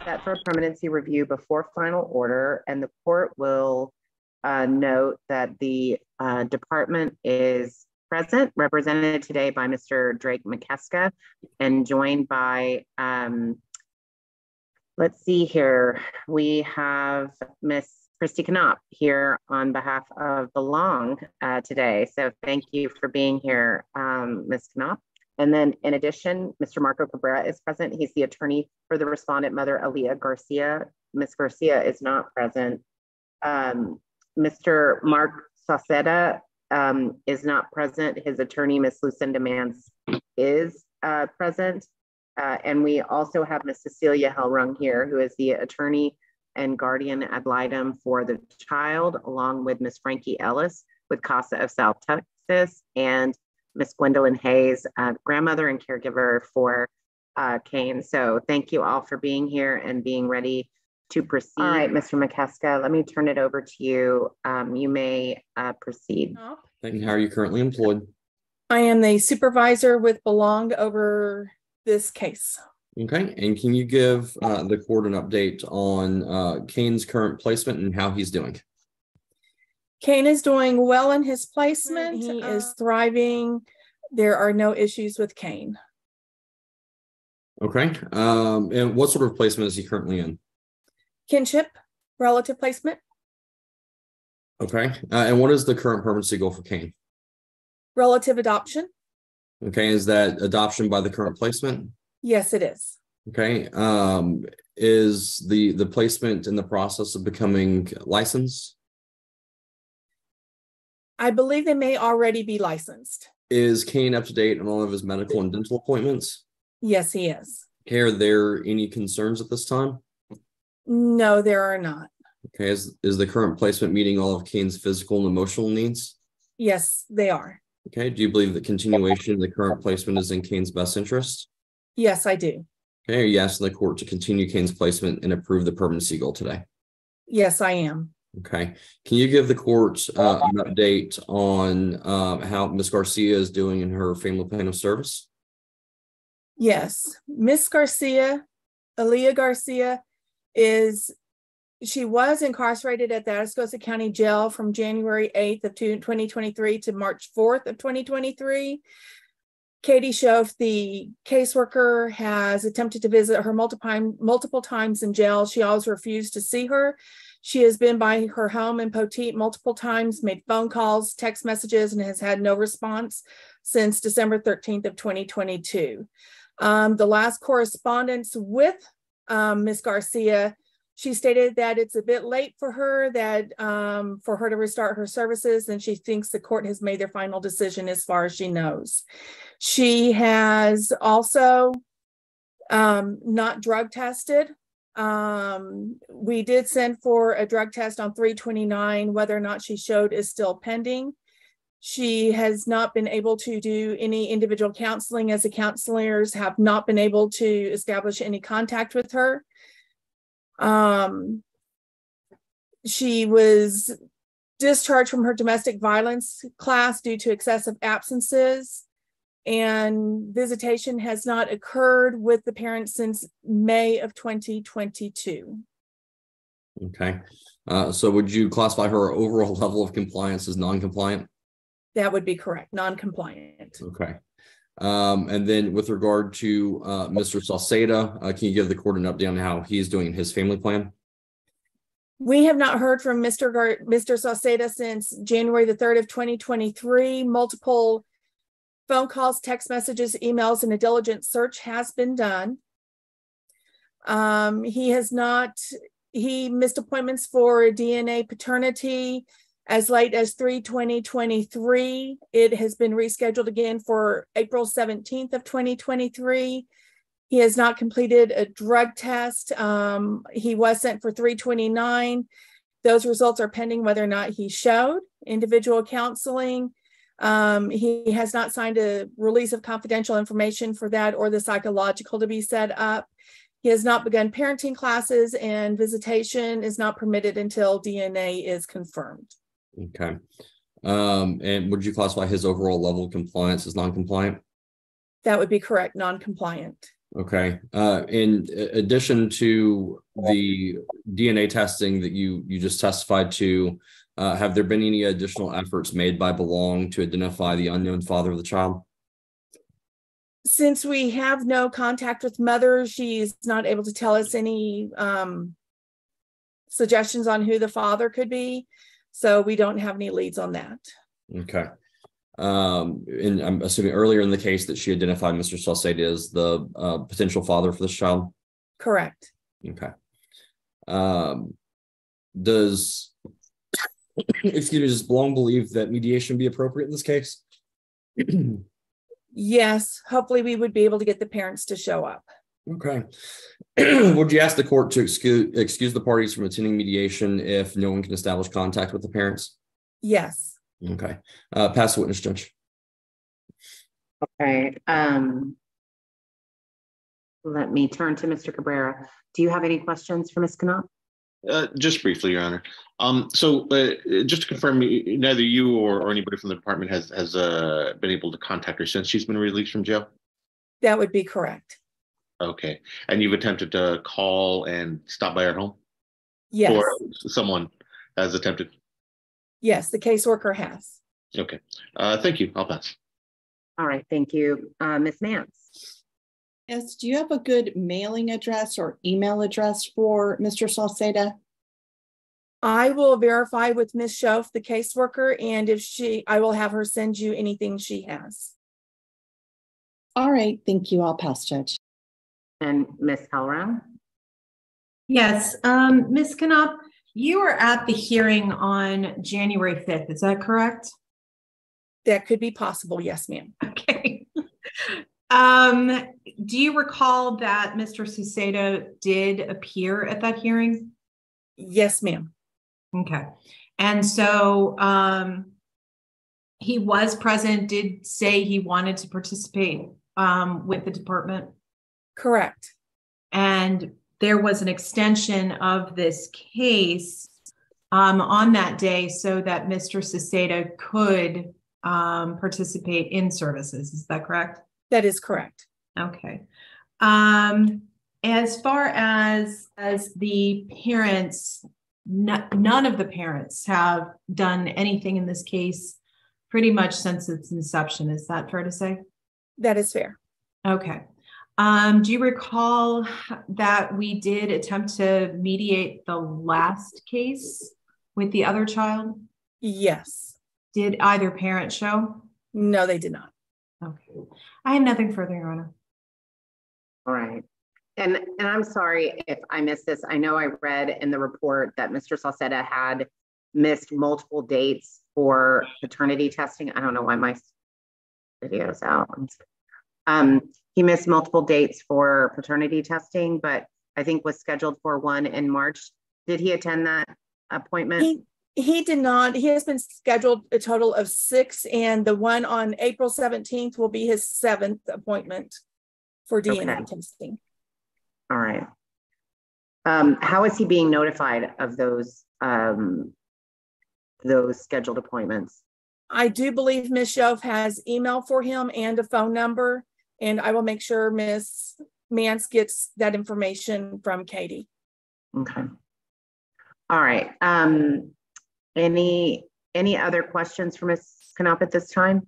set for permanency review before final order, and the court will note that the department is present, represented today by Mr. Drake McKeska, and joined by, let's see here, we have Miss Christy Knopp here on behalf of Belong today. So thank you for being here, Ms. Knopp. And then in addition, Mr. Marco Cabrera is present. He's the attorney for the respondent, Mother Aaliyah Garcia. Ms. Garcia is not present. Mr. Mark Sauceda is not present. His attorney, Ms. Lucinda Mance, is present. And we also have Ms. Cecilia Hellrung here, who is the attorney and guardian ad litem for the child, along with Ms. Frankie Ellis with CASA of South Texas, and Ms. Gwendolyn Hayes, grandmother and caregiver for Kane. So thank you all for being here and being ready to proceed. All right, Mr. McKeska, let me turn it over to you. You may proceed. Thank you. How are you currently employed? I am the supervisor with Belong over this case. Okay, and can you give the court an update on Kane's current placement and how he's doing? Kane is doing well in his placement. He is thriving. There are no issues with Kane. Okay, and what sort of placement is he currently in? Kinship, relative placement. Okay, and what is the current permanency goal for Kane? Relative adoption. Okay, is that adoption by the current placement? Yes, it is. Okay, is the placement in the process of becoming licensed? I believe they may already be licensed. Is Kane up to date on all of his medical and dental appointments? Yes, he is. Okay, are there any concerns at this time? No, there are not. Okay, is the current placement meeting all of Kane's physical and emotional needs? Yes, they are. Okay, do you believe that continuation of the current placement is in Kane's best interest? Yes, I do. Okay, are you asking the court to continue Kane's placement and approve the permanency goal today? Yes, I am. Okay, can you give the court an update on how Ms. Garcia is doing in her family plan of service? Yes, Miss Garcia, Aaliyah Garcia, she was incarcerated at the Atascosa County Jail from January 8th of 2023 to March 4th of 2023. Katie Schoaf, the caseworker, has attempted to visit her multiple times in jail. She always refused to see her. She has been by her home in Poteet multiple times, made phone calls, text messages, and has had no response since December 13th of 2022. The last correspondence with Ms. Garcia, she stated that it's a bit late for her, for her to restart her services, and she thinks the court has made their final decision as far as she knows. She has also not drug tested. We did send for a drug test on 3/29. Whether or not she showed is still pending. She has not been able to do any individual counseling, as the counselors have not been able to establish any contact with her. She was discharged from her domestic violence class due to excessive absences, and visitation has not occurred with the parents since May of 2022. Okay. So would you classify her overall level of compliance as non-compliant? That would be correct, non-compliant. Okay. And then with regard to Mr. Sauceda, can you give the court an update on how he's doing in his family plan? We have not heard from Mr. Sauceda since January the 3rd of 2023. Multiple phone calls, text messages, emails, and a diligent search has been done. He missed appointments for DNA paternity as late as 3/20/23. It has been rescheduled again for April 17th of 2023. He has not completed a drug test. He was sent for 3/29. Those results are pending whether or not he showed individual counseling. He has not signed a release of confidential information for that or the psychological to be set up. He has not begun parenting classes, and visitation is not permitted until DNA is confirmed. Okay. And would you classify his overall level of compliance as non-compliant? That would be correct, non-compliant. Okay. In addition to the DNA testing that you just testified to, have there been any additional efforts made by Belong to identify the unknown father of the child? Since we have no contact with mother, she's not able to tell us any suggestions on who the father could be. So we don't have any leads on that. Okay. And I'm assuming earlier in the case that she identified Mr. Salceda as the potential father for this child? Correct. Okay. Does Belong believe that mediation be appropriate in this case? Yes, hopefully we would be able to get the parents to show up. Okay. Would you ask the court to excuse the parties from attending mediation if no one can establish contact with the parents? Yes. Okay. Pass the witness, Judge. Okay. Let me turn to Mr. Cabrera. Do you have any questions for Ms. Knopp? Just briefly, Your Honor. So just to confirm, neither you or anybody from the department has been able to contact her since she's been released from jail? That would be correct. Okay. And you've attempted to call and stop by her home? Yes. Or someone has attempted? Yes, the caseworker has. Okay. Thank you. I'll pass. All right. Thank you. Ms. Mance. Yes. Do you have a good mailing address or email address for Mr. Salceda? I will verify with Ms. Schoaf, the caseworker, and I will have her send you anything she has. All right. Thank you. I'll pass, Judge. And Ms. Halloran. Yes. Ms. Knopp, you were at the hearing on January 5th. Is that correct? That could be possible. Yes, ma'am. Okay. Do you recall that Mr. Salceda did appear at that hearing? Yes, ma'am. Okay. And so he was present, did say he wanted to participate with the department? Correct. And there was an extension of this case on that day so that Mr. Salceda could participate in services. Is that correct? That is correct. Okay. As far as the parents, none of the parents have done anything in this case pretty much since its inception. Is that fair to say? That is fair. Okay. Do you recall that we did attempt to mediate the last case with the other child? Yes. Did either parent show? No, they did not. Okay. I have nothing further, Your Honor. All right. And I'm sorry if I missed this. I know I read in the report that Mr. Salceda had missed multiple dates for paternity testing. I don't know why my video's out. He missed multiple dates for paternity testing, but I think was scheduled for one in March. Did he attend that appointment? He did not. He has been scheduled a total of 6, and the one on April 17th will be his 7th appointment for DNA testing. All right. How is he being notified of those scheduled appointments? I do believe Ms. Schoaf has email for him and a phone number, and I will make sure Ms. Mance gets that information from Katie. Okay. All right. Any other questions for Ms. Knopp at this time?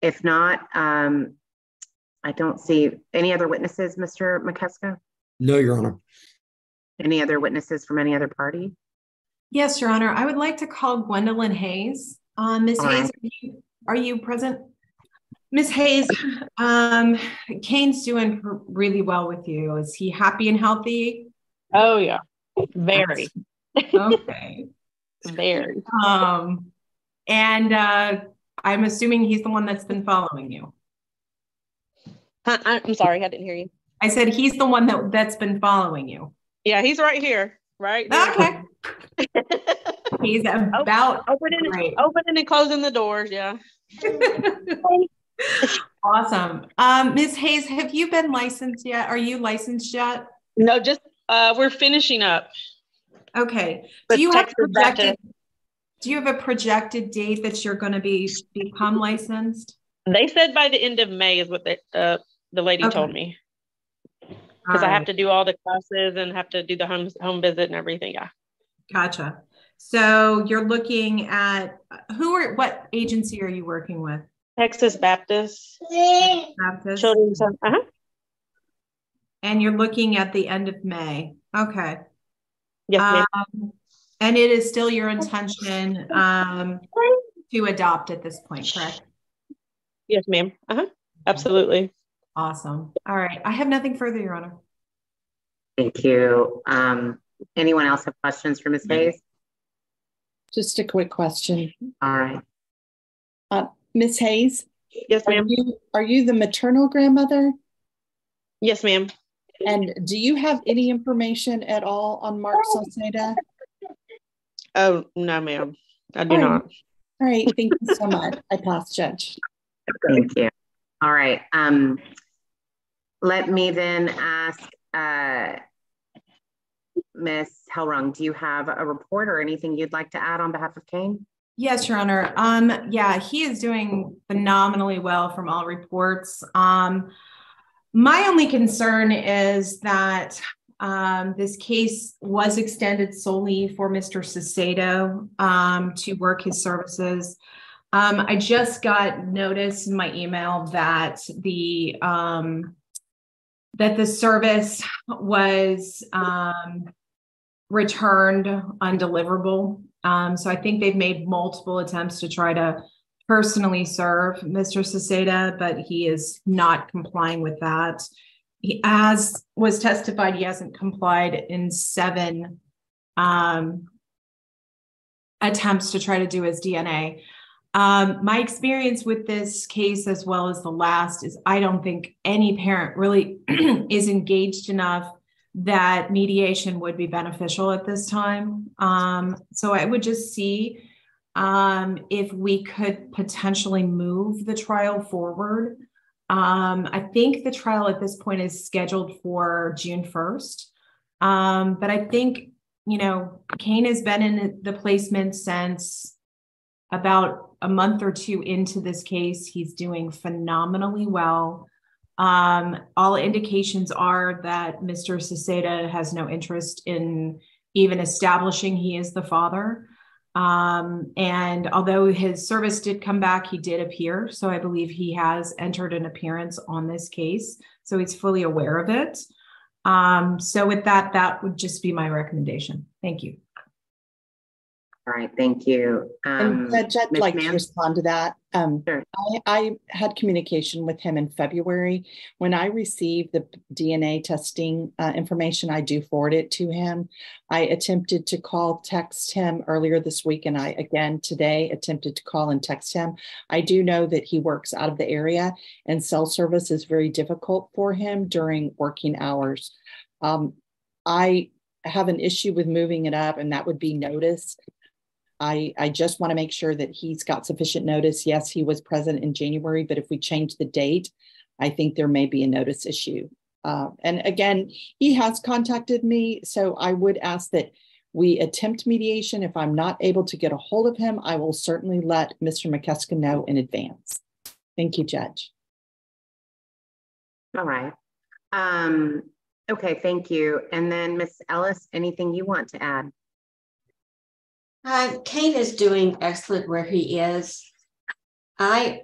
If not, I don't see any other witnesses, Mr. McKeska? No, Your Honor. Any other witnesses from any other party? Yes, Your Honor. I would like to call Gwendolyn Hayes. Ms. Hayes, are you present? Ms. Hayes, Kane's doing really well with you. Is he happy and healthy? Oh, yeah. Very. Okay. Very. And I'm assuming he's the one that's been following you. I'm sorry, I didn't hear you. I said he's the one that's been following you. Yeah, he's right here. Right there. Okay. He's about opening and closing the doors. Yeah. Awesome. Ms. Hayes, have you been licensed yet? Are you licensed yet? No, just we're finishing up. Okay. Do you have a projected date that you're going to become licensed? They said by the end of May is what The lady told me. Because I have to do all the classes and have to do the home visit and everything. Yeah. Gotcha. So you're looking at what agency are you working with? Texas Baptist. Baptist. Children's. And you're looking at the end of May. Okay. Yes, ma'am. And it is still your intention to adopt at this point, correct? Yes, ma'am. Absolutely. Awesome. All right. I have nothing further, Your Honor. Thank you. Anyone else have questions for Ms. Hayes? Just a quick question. All right. Ms. Hayes? Yes, ma'am. Are you the maternal grandmother? Yes, ma'am. And do you have any information at all on Mark Salceda? Oh, no, ma'am. I do not. All right. Thank you so much. I pass, Judge. Thank you. All right. Let me then ask Ms. Hellrung, do you have a report or anything you'd like to add on behalf of Kane? Yes, Your Honor. Yeah, he is doing phenomenally well from all reports. My only concern is that this case was extended solely for Mr. Salcedo to work his services. I just got notice in my email that the service was returned undeliverable. So I think they've made multiple attempts to try to personally serve Mr. Salceda, but he is not complying with that. He, as was testified, he hasn't complied in 7 attempts to try to do his DNA. My experience with this case, as well as the last, is I don't think any parent really is engaged enough that mediation would be beneficial at this time. So I would just see if we could potentially move the trial forward. I think the trial at this point is scheduled for June 1st. But I think, you know, Kane has been in the placement since about a month or 2 into this case. He's doing phenomenally well. All indications are that Mr. Salceda has no interest in even establishing he is the father. And although his service did come back, he did appear. So I believe he has entered an appearance on this case. So he's fully aware of it. So with that, that would just be my recommendation. Thank you. All right, thank you. And Judge, I'd like to respond to that. Sure. I had communication with him in February. When I received the DNA testing information, I do forward it to him. I attempted to text him earlier this week, and I, again, today attempted to call and text him. I do know that he works out of the area, and cell service is very difficult for him during working hours. I have an issue with moving it up, and that would be notice. I just want to make sure that he's got sufficient notice. Yes, he was present in January, but if we change the date, I think there may be a notice issue. And again, he has contacted me, so I would ask that we attempt mediation. If I'm not able to get a hold of him, I will certainly let Mr. McKeska know in advance. Thank you, Judge. All right. Okay, thank you. And then Ms. Ellis, anything you want to add? Kane is doing excellent where he is. I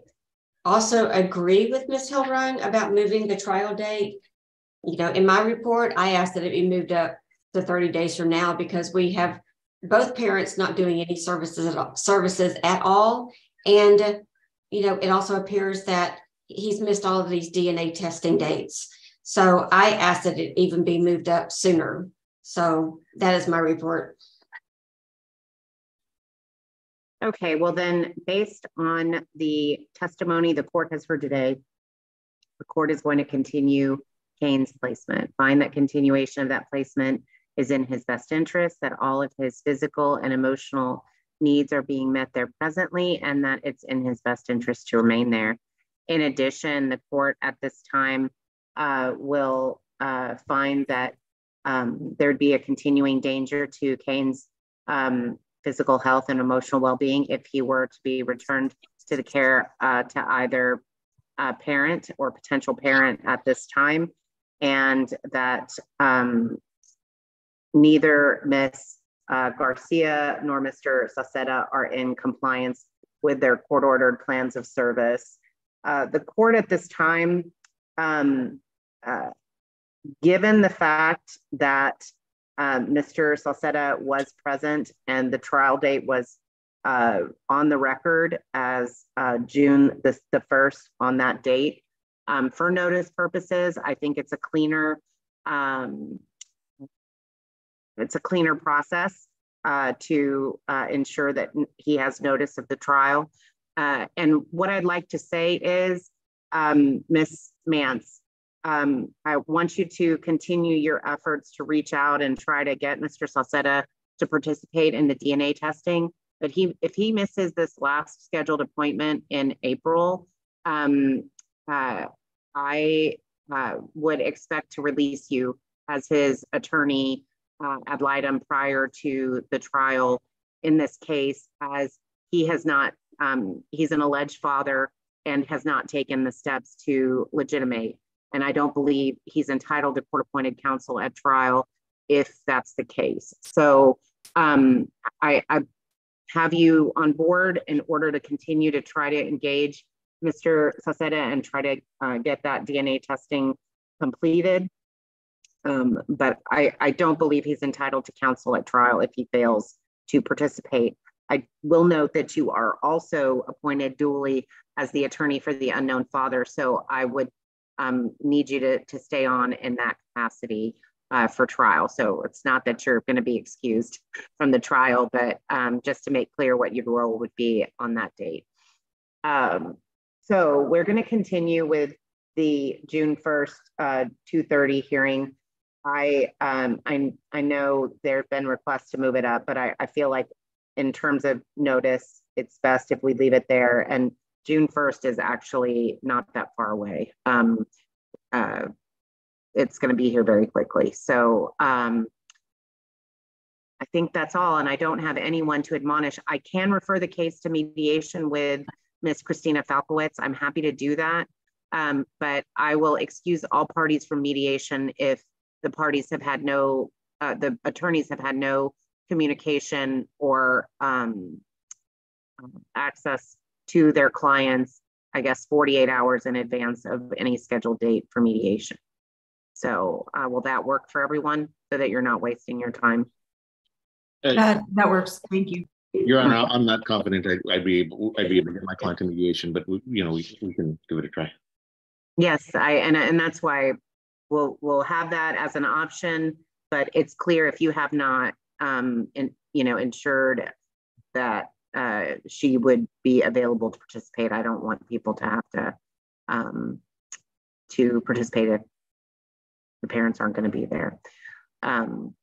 also agree with Ms. Hellrung about moving the trial date. You know, in my report, I asked that it be moved up to 30 days from now because we have both parents not doing any services at all. And, you know, it also appears that he's missed all of these DNA testing dates. So I asked that it even be moved up sooner. So that is my report. Okay, well then, based on the testimony the court has heard today, the court is going to continue Kane's placement, find that continuation of that placement is in his best interest, that all of his physical and emotional needs are being met there presently, and that it's in his best interest to remain there. In addition, the court at this time will find that there'd be a continuing danger to Kane's physical health and emotional well-being if he were to be returned to the care to either parent or potential parent at this time, and that neither Ms. Garcia nor Mr. Sauceda are in compliance with their court-ordered plans of service. The court at this time, given the fact that Mr. Sauceda was present and the trial date was on the record as June the 1st on that date, for notice purposes, I think it's a cleaner process to ensure that he has notice of the trial. And what I'd like to say is, Ms. Mance, I want you to continue your efforts to reach out and try to get Mr. Sauceda to participate in the DNA testing. But if he misses this last scheduled appointment in April, I would expect to release you as his attorney ad litem prior to the trial in this case, as he has not, he's an alleged father and has not taken the steps to legitimate. And I don't believe he's entitled to court-appointed counsel at trial if that's the case. So I have you on board in order to continue to try to engage Mr. Sauceda and try to get that DNA testing completed. But I don't believe he's entitled to counsel at trial if he fails to participate. I will note that you are also appointed duly as the attorney for the unknown father. So I would need you to stay on in that capacity for trial. So it's not that you're going to be excused from the trial, but just to make clear what your role would be on that date. So we're going to continue with the June 1st, 2:30 hearing. I know there have been requests to move it up, but I feel like in terms of notice, it's best if we leave it there. And June 1st is actually not that far away. It's going to be here very quickly. So I think that's all. And I don't have anyone to admonish. I can refer the case to mediation with Ms. Christina Falkowitz. I'm happy to do that. But I will excuse all parties from mediation if the parties have had no, the attorneys have had no communication or access to their clients, I guess, 48 hours in advance of any scheduled date for mediation. So will that work for everyone so that you're not wasting your time? That works. Thank you. Your Honor, I'm not confident I'd be able to get my client to mediation, but we can give it a try. Yes, and that's why we'll have that as an option. But it's clear if you have not, ensured that she would be available to participate. I don't want people to have to participate if the parents aren't going to be there. All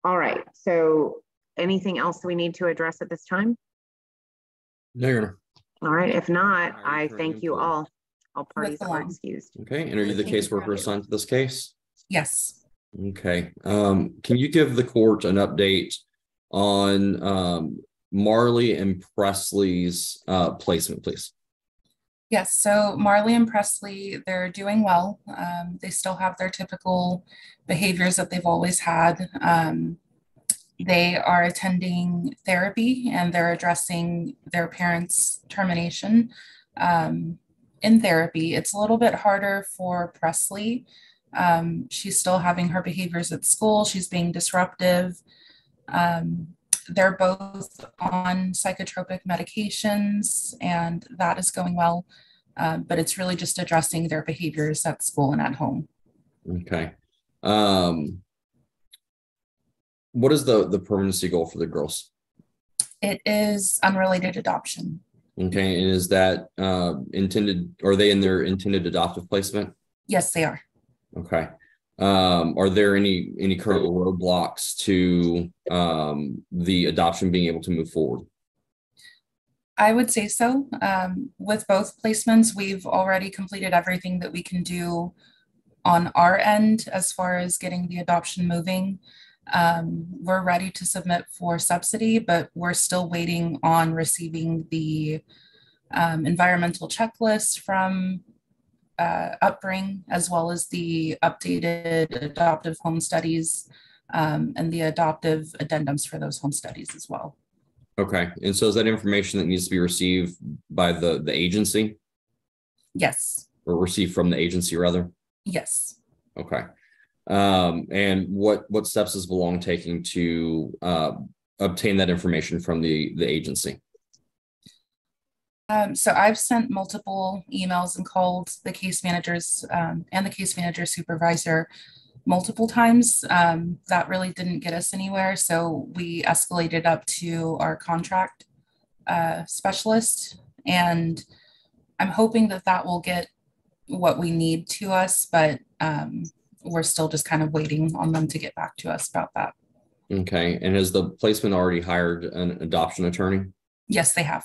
right. So anything else we need to address at this time? No, Your Honor. All right. If not, I thank you all. All parties are excused. Okay. And are you the caseworker assigned to this case? Yes. Okay. Can you give the court an update on Marley and Presley's placement, please? Yes. So Marley and Presley, they're doing well. They still have their typical behaviors that they've always had. They are attending therapy and they're addressing their parents' termination in therapy. It's a little bit harder for Presley. She's still having her behaviors at school. She's being disruptive. They're both on psychotropic medications and that is going well. But it's really just addressing their behaviors at school and at home. Okay. What is the permanency goal for the girls? It is unrelated adoption. Okay. And is that intended, are they in their intended adoptive placement? Yes, they are. Okay. Are there any current roadblocks to the adoption being able to move forward? I would say so. With both placements, we've already completed everything that we can do on our end as far as getting the adoption moving. We're ready to submit for subsidy, but we're still waiting on receiving the environmental checklist from upbring, as well as the updated adoptive home studies and the adoptive addendums for those home studies as well. Okay. And so is that information that needs to be received by the agency? Yes. Or received from the agency rather? Yes. Okay. And what steps is Belong taking to obtain that information from the agency? So I've sent multiple emails and called the case managers and the case manager supervisor multiple times. That really didn't get us anywhere. So we escalated up to our contract specialist, and I'm hoping that that will get what we need to us, but we're still just kind of waiting on them to get back to us about that. Okay. And has the placement already hired an adoption attorney? Yes, they have.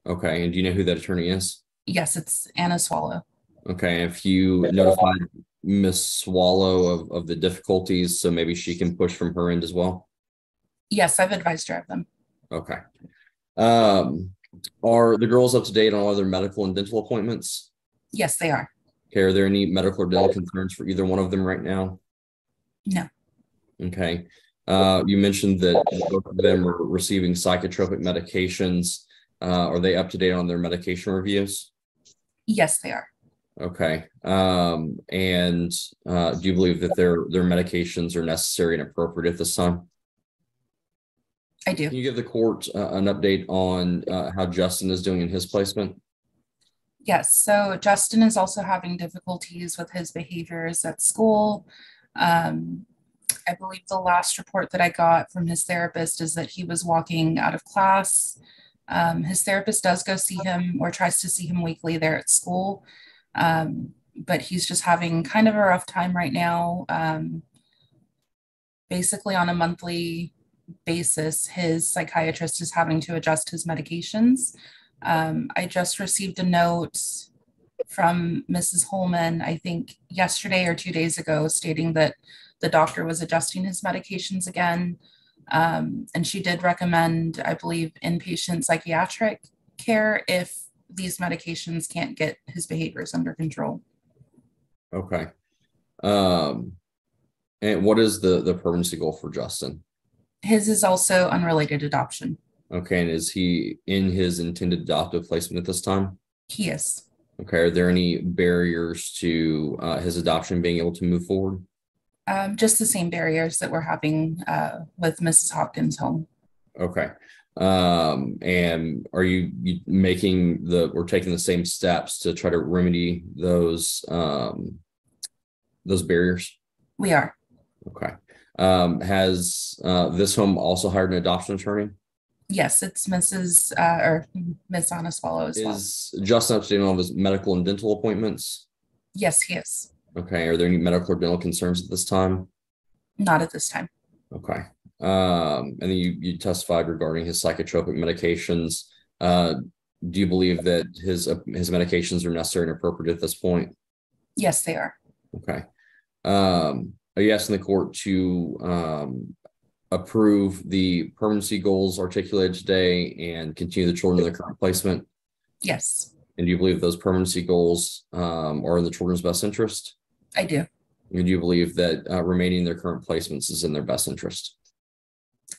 Okay. And do you know who that attorney is? Yes, it's Anna Swallow. Okay. If you notified Miss Swallow of the difficulties, so maybe she can push from her end as well? Yes, I've advised her of them. Okay. Are the girls up to date on all their medical and dental appointments? Yes, they are. Okay. Are there any medical or dental concerns for either one of them right now? No. Okay. You mentioned that both of them are receiving psychotropic medications. Are they up to date on their medication reviews? Yes, they are. Okay. And do you believe that their medications are necessary and appropriate at this time? I do. Can you give the court an update on how Justin is doing in his placement? Yes. So Justin is also having difficulties with his behaviors at school. I believe the last report that I got from his therapist is that he was walking out of class. His therapist does go see him or tries to see him weekly there at school. But he's just having kind of a rough time right now. Basically on a monthly basis, his psychiatrist is having to adjust his medications. I just received a note from Mrs. Holman, I think yesterday or 2 days ago, stating that the doctor was adjusting his medications again. And she did recommend, I believe, inpatient psychiatric care if these medications can't get his behaviors under control. Okay. And what is the permanency goal for Justin? His is also unrelated adoption. Okay. And is he in his intended adoptive placement at this time? He is. Okay. Are there any barriers to his adoption being able to move forward? Just the same barriers that we're having with Mrs. Hopkins' home. Okay. And are you making or taking the same steps to try to remedy those barriers? We are. Okay. Has this home also hired an adoption attorney? Yes, it's Mrs. Or Miss Anna Swallow as well. Is Justin up to date on all of his medical and dental appointments? Yes, he is. Okay. Are there any medical or dental concerns at this time? Not at this time. Okay. And then you testified regarding his psychotropic medications. Do you believe that his medications are necessary and appropriate at this point? Yes, they are. Okay. Are you asking the court to approve the permanency goals articulated today and continue the children in their current placement? Yes. And do you believe those permanency goals are in the children's best interest? I do. And do you believe that remaining in their current placements is in their best interest?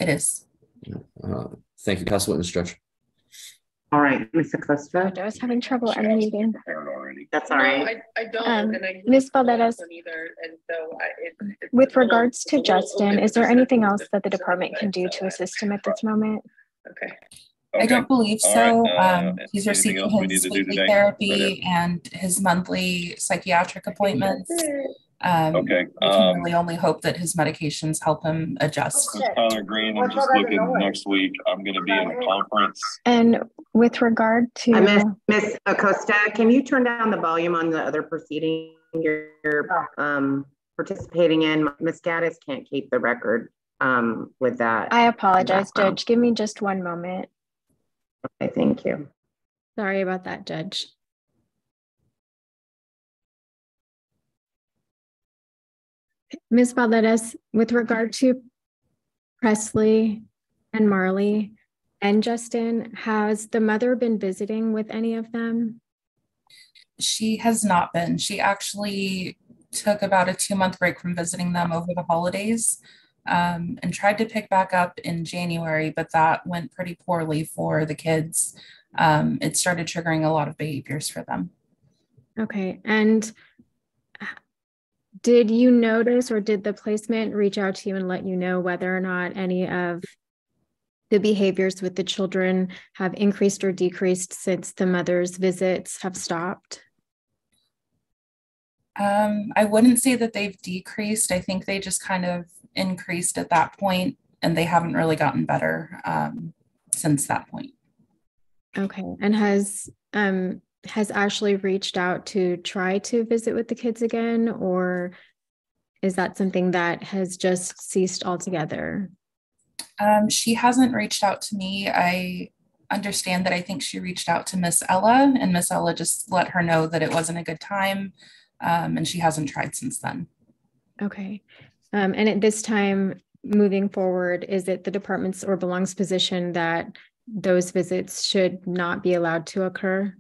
It is. Thank you. Pass the witness, Judge. All right, Ms. Acosta. I was having trouble unmuting. That's all right. I don't. And I Ms. Valdez, either, and so with regards to Justin, is there anything else that the department can do to assist him at this moment? Okay. I don't believe so. He's receiving his weekly therapy and his monthly psychiatric appointments. We can really only hope that his medications help him adjust. This is Tyler Green. I'm just looking next week. I'm going to be in a conference. And with regard to Miss Acosta, can you turn down the volume on the other proceeding you're participating in? Ms. Gaddis can't keep the record with that. I apologize, Judge. Give me just one moment. Okay, thank you. Sorry about that, Judge. Ms. Valdez, with regard to Presley and Marley and Justin, has the mother been visiting with any of them? She has not been. She actually took about a 2-month break from visiting them over the holidays, and tried to pick back up in January, but that went pretty poorly for the kids. It started triggering a lot of behaviors for them. Okay. And did you notice, or did the placement reach out to you and let you know whether or not any of the behaviors with the children have increased or decreased since the mother's visits have stopped? I wouldn't say that they've decreased. I think they just kind of increased at that point, and they haven't really gotten better since that point. Okay. And has Ashley reached out to try to visit with the kids again, or is that something that has just ceased altogether? She hasn't reached out to me. I understand that I think she reached out to Miss Ella, and Miss Ella just let her know that it wasn't a good time, and she hasn't tried since then. Okay. And at this time, moving forward, is it the department's or belongs position that those visits should not be allowed to occur?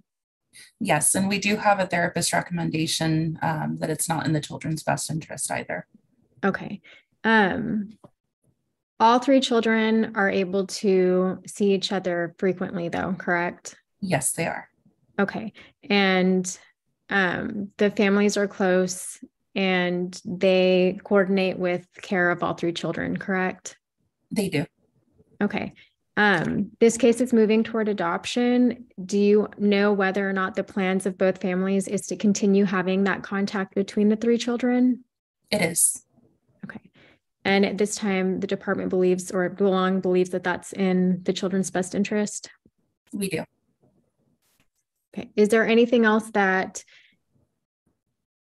Yes, and we do have a therapist recommendation that it's not in the children's best interest either. Okay. All 3 children are able to see each other frequently, though, correct? Yes, they are. Okay. And the families are close and they coordinate with care of all 3 children, correct? They do. Okay. This case is moving toward adoption. Do you know whether or not the plans of both families is to continue having that contact between the 3 children? It is. Okay. And at this time, the department believes, or believes that that's in the children's best interest? We do. Okay. Is there anything else that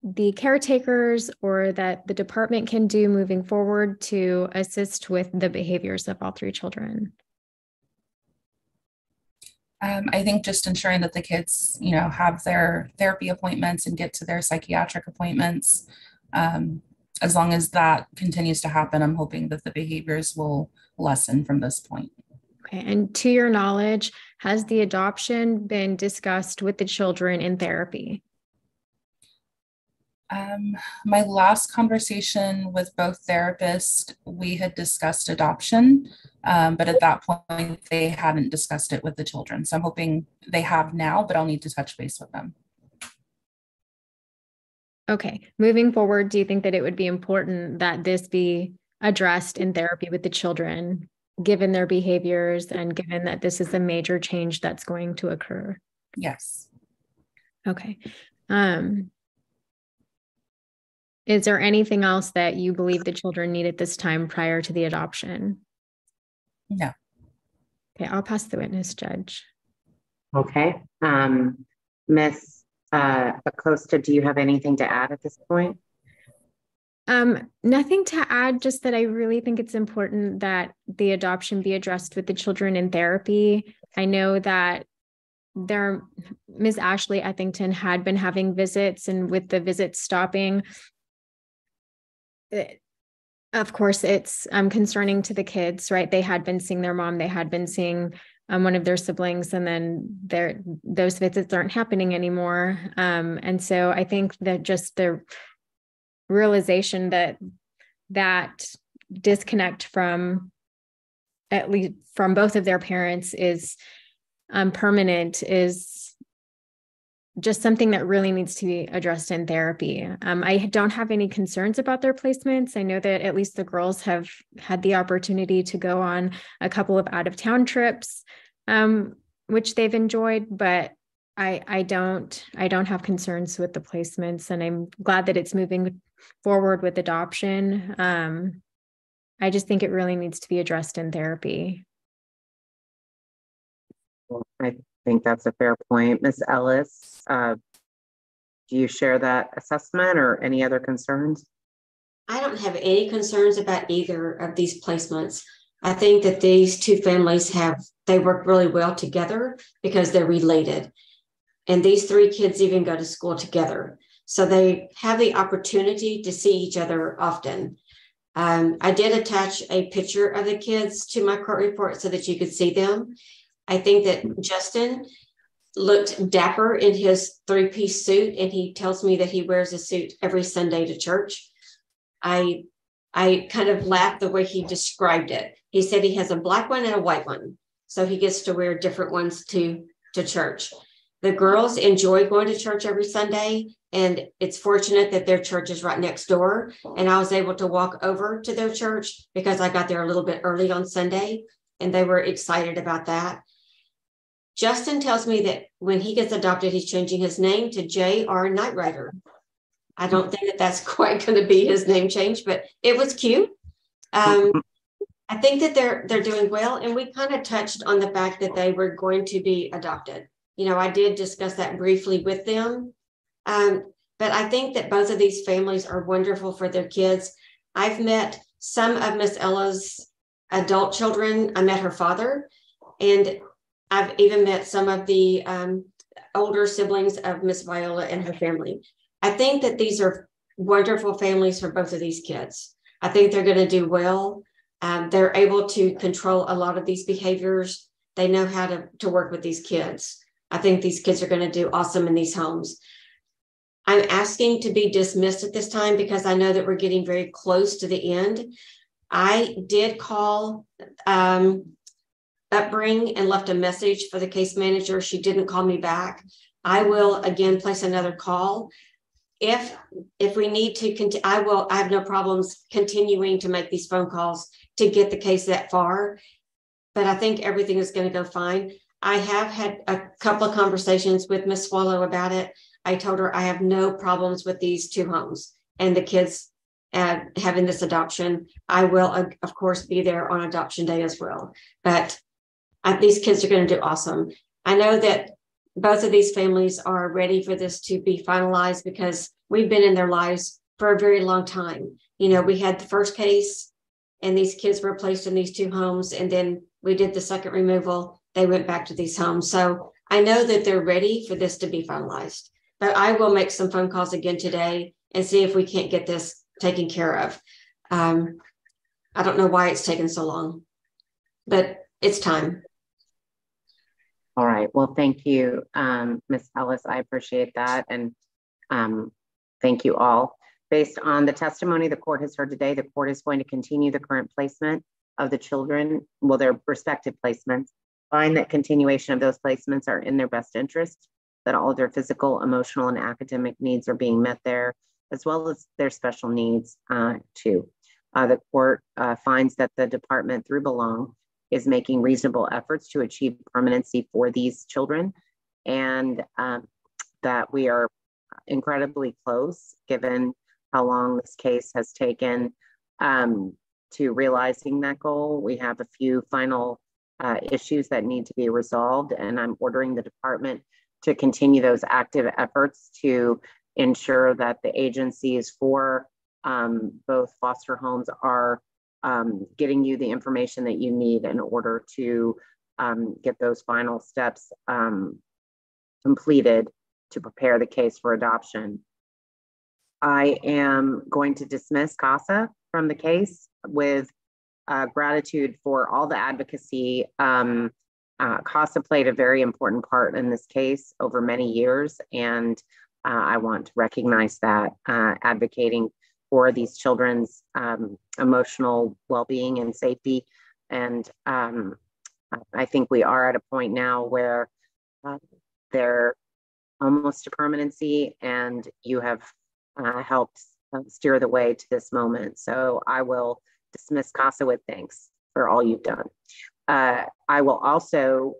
the caretakers or that the department can do moving forward to assist with the behaviors of all 3 children? I think just ensuring that the kids, have their therapy appointments and get to their psychiatric appointments. As long as that continues to happen, I'm hoping that the behaviors will lessen from this point. Okay. And to your knowledge, has the adoption been discussed with the children in therapy? My last conversation with both therapists, we had discussed adoption, but at that point, they hadn't discussed it with the children. So I'm hoping they have now, but I'll need to touch base with them. Okay. Moving forward, do you think that it would be important that this be addressed in therapy with the children, given their behaviors and given that this is a major change that's going to occur? Yes. Okay. Is there anything else that you believe the children need at this time prior to the adoption? No. Okay, I'll pass the witness, Judge. Okay. Miss Acosta, do you have anything to add at this point? Nothing to add, just that I really think it's important that the adoption be addressed with the children in therapy. I know that Ms. Ashley Ethington had been having visits, and with the visits stopping, of course, it's concerning to the kids, right? They had been seeing their mom, they had been seeing one of their siblings, and then those visits aren't happening anymore. And so I think that just the realization that disconnect from, at least from both of their parents, is permanent, is just something that really needs to be addressed in therapy. I don't have any concerns about their placements. I know that at least the girls have had the opportunity to go on a couple of out-of-town trips, which they've enjoyed, but I don't have concerns with the placements, and I'm glad that it's moving forward with adoption. I just think it really needs to be addressed in therapy. Well, I think that's a fair point. Ms. Ellis, do you share that assessment or any other concerns? I don't have any concerns about either of these placements. I think that these 2 families they work really well together because they're related. And these 3 kids even go to school together. So they have the opportunity to see each other often. I did attach a picture of the kids to my court report so that you could see them. I think that Justin looked dapper in his 3-piece suit, and he tells me that he wears a suit every Sunday to church. I kind of laughed the way he described it. He said he has a black one and a white one, so he gets to wear different ones to church. The girls enjoy going to church every Sunday, and it's fortunate that their church is right next door. And I was able to walk over to their church because I got there a little bit early on Sunday, and they were excited about that. Justin tells me that when he gets adopted, he's changing his name to J.R. Knight Rider. I don't think that that's quite going to be his name change, but it was cute. I think that they're doing well. And we kind of touched on the fact that they were going to be adopted. You know, I did discuss that briefly with them. But I think that both of these families are wonderful for their kids. I've met some of Miss Ella's adult children. I met her father, and I've even met some of the older siblings of Miss Viola and her family. I think that these are wonderful families for both of these kids. I think they're going to do well. They're able to control a lot of these behaviors. They know how to work with these kids. I think these kids are going to do awesome in these homes. I'm asking to be dismissed at this time because I know that we're getting very close to the end. I did call Upbring and left a message for the case manager. She didn't call me back. I will again place another call. If we need to continue, I have no problems continuing to make these phone calls to get the case that far, but I think everything is going to go fine. I have had a couple of conversations with Miss Swallow about it. I told her I have no problems with these 2 homes and the kids having this adoption. I will, of course, be there on adoption day as well, but these kids are going to do awesome. I know that both of these families are ready for this to be finalized because we've been in their lives for a very long time. You know, we had the first case and these kids were placed in these 2 homes, and then we did the second removal. They went back to these homes. So I know that they're ready for this to be finalized, but I will make some phone calls again today and see if we can't get this taken care of. I don't know why it's taken so long, but it's time. All right. Well, thank you, Ms. Ellis. I appreciate that. And thank you all. Based on the testimony the court has heard today, the court is going to continue the current placement of the children, well, their respective placements, find that continuation of those placements are in their best interest, that all of their physical, emotional, and academic needs are being met there, as well as their special needs too. The court finds that the department through Belong is making reasonable efforts to achieve permanency for these children, and that we are incredibly close given how long this case has taken to realizing that goal. We have a few final issues that need to be resolved, and I'm ordering the department to continue those active efforts to ensure that the agencies for both foster homes are getting you the information that you need in order to get those final steps completed to prepare the case for adoption. I am going to dismiss CASA from the case with gratitude for all the advocacy. CASA played a very important part in this case over many years, and I want to recognize that, advocating for these children's emotional well-being and safety. And I think we are at a point now where they're almost to permanency, and you have helped steer the way to this moment. So I will dismiss CASA with thanks for all you've done. I will also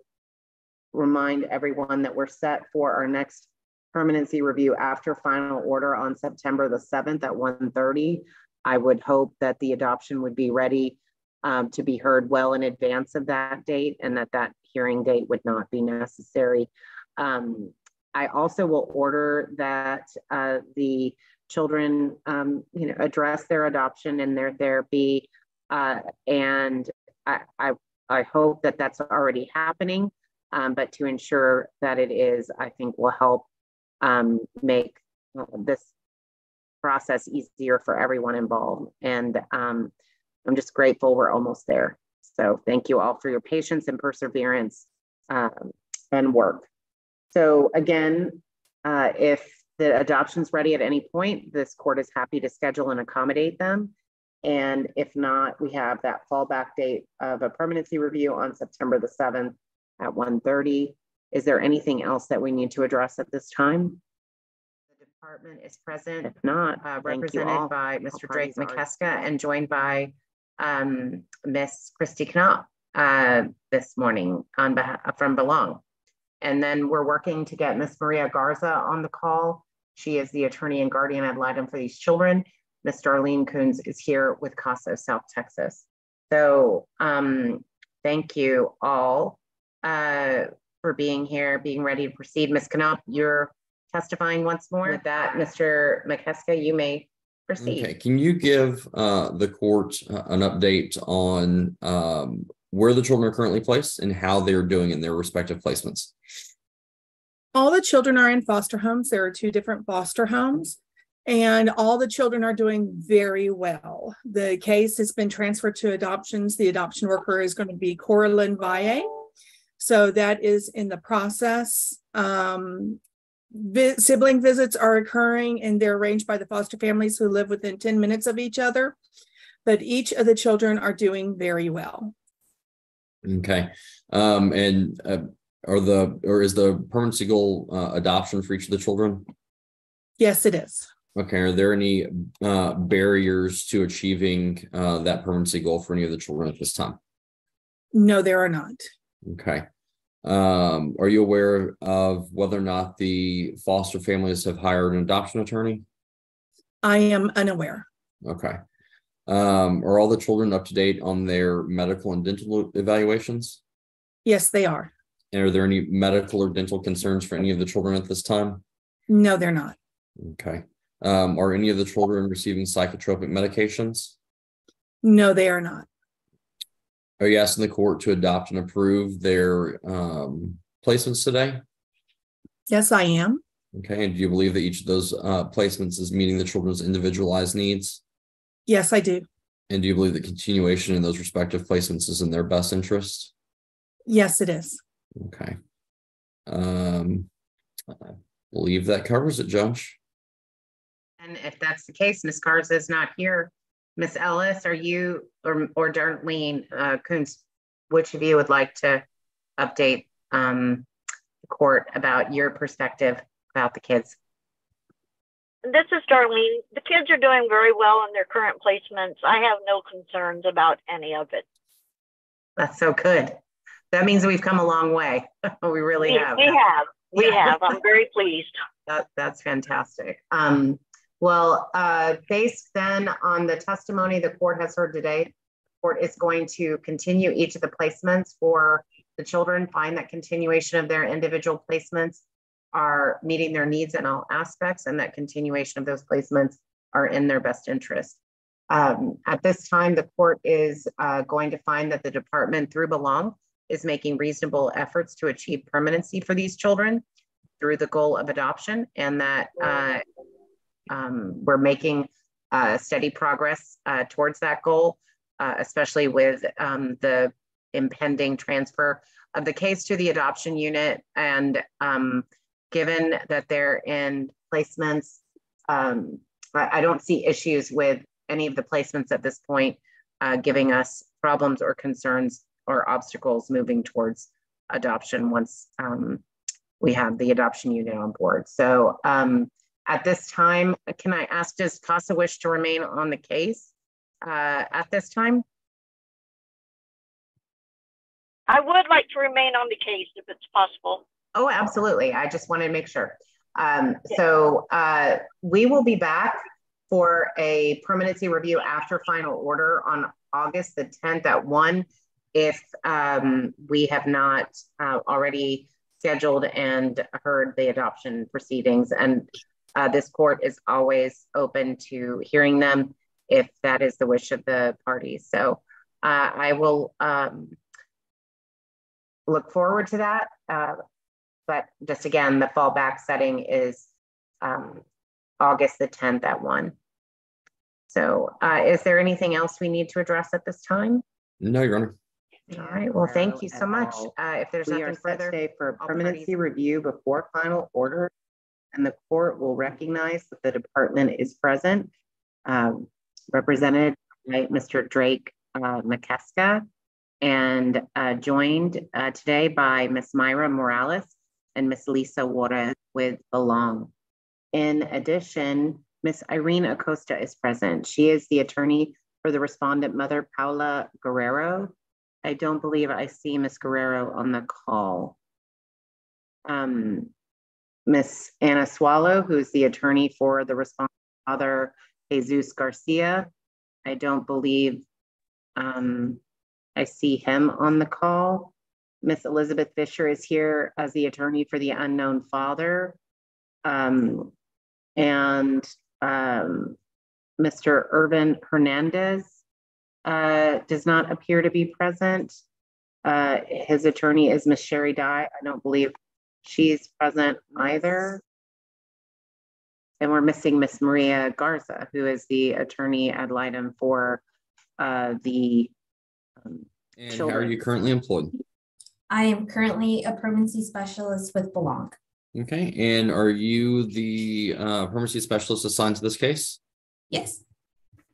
remind everyone that we're set for our next permanency review after final order on September the 7th at 1:30. I would hope that the adoption would be ready to be heard well in advance of that date, and that hearing date would not be necessary. I also will order that the children address their adoption in their therapy, and I hope that that's already happening, but to ensure that it is, I think will help make this process easier for everyone involved. And I'm just grateful we're almost there. So thank you all for your patience and perseverance and work. So again, if the adoption's ready at any point, this court is happy to schedule and accommodate them. And if not, we have that fallback date of a permanency review on September the 7th at 1:30. Is there anything else that we need to address at this time? The department is present. If not, represented by Mr. Drake McKeska and joined by Miss Christy Knopf this morning on behalf from Belong. And then we're working to get Miss Maria Garza on the call. She is the attorney and guardian ad litem for these children. Miss Darlene Coons is here with CASA South Texas. So thank you all for being here, being ready to proceed. Ms. Knopf, you're testifying once more. With that, Mr. McKeska, you may proceed. Okay, can you give the court an update on where the children are currently placed and how they're doing in their respective placements? All the children are in foster homes. There are 2 different foster homes, and all the children are doing very well. The case has been transferred to adoptions. The adoption worker is going to be Coraline Valle. So that is in the process. Sibling visits are occurring, and they're arranged by the foster families who live within 10 minutes of each other. But each of the children are doing very well. Okay. Is the permanency goal adoption for each of the children? Yes, it is. Okay. Are there any barriers to achieving that permanency goal for any of the children at this time? No, there are not. Okay. Are you aware of whether or not the foster families have hired an adoption attorney? I am unaware. Okay. Are all the children up to date on their medical and dental evaluations? Yes, they are. And are there any medical or dental concerns for any of the children at this time? No, they're not. Okay. Are any of the children receiving psychotropic medications? No, they are not. Are you asking the court to adopt and approve their placements today? Yes, I am. Okay. And do you believe that each of those placements is meeting the children's individualized needs? Yes, I do. And do you believe that continuation in those respective placements is in their best interest? Yes, it is. Okay. I believe that covers it, Josh. And if that's the case, Ms. Garza is not here. Ms. Ellis, are you or Darlene Coons, which of you would like to update the court about your perspective about the kids? This is Darlene. The kids are doing very well in their current placements. I have no concerns about any of it. That's so good. That means we've come a long way. We really have. We have. I'm very pleased. That's fantastic. Well, based then on the testimony the court has heard today, the court is going to continue each of the placements for the children, find that continuation of their individual placements are meeting their needs in all aspects, and that continuation of those placements are in their best interest. At this time, the court is going to find that the department through Belong is making reasonable efforts to achieve permanency for these children through the goal of adoption, and that we're making steady progress towards that goal, especially with the impending transfer of the case to the adoption unit. And given that they're in placements, I don't see issues with any of the placements at this point giving us problems or concerns or obstacles moving towards adoption once we have the adoption unit on board. So at this time, can I ask, does CASA wish to remain on the case at this time? I would like to remain on the case if it's possible. Oh, absolutely. I just wanted to make sure. So we will be back for a permanency review after final order on August the 10th at 1 if we have not already scheduled and heard the adoption proceedings. And this court is always open to hearing them if that is the wish of the parties. So I will look forward to that. But just again, the fallback setting is August the 10th at 1. So is there anything else we need to address at this time? No, Your Honor. All right, well, thank you so much. If there's nothing further, today for permanency review before final order, and the court will recognize that the department is present, represented by Mr. Drake McKeska, and joined today by Ms. Myra Morales and Ms. Lisa Juarez with Belong. In addition, Ms. Irene Acosta is present. She is the attorney for the respondent mother, Paula Guerrero. I don't believe I see Ms. Guerrero on the call. Ms. Anna Swallow, who's the attorney for the respondent father, Jesus Garcia. I don't believe I see him on the call. Ms. Elizabeth Fisher is here as the attorney for the unknown father. And Mr. Irvin Hernandez does not appear to be present. His attorney is Ms. Sherry Dye. I don't believe she's present either. And we're missing Ms. Maria Garza, who is the attorney ad litem for the And children. how are you currently employed? I am currently a permanency specialist with Belong. Okay, and are you the permanency specialist assigned to this case? Yes.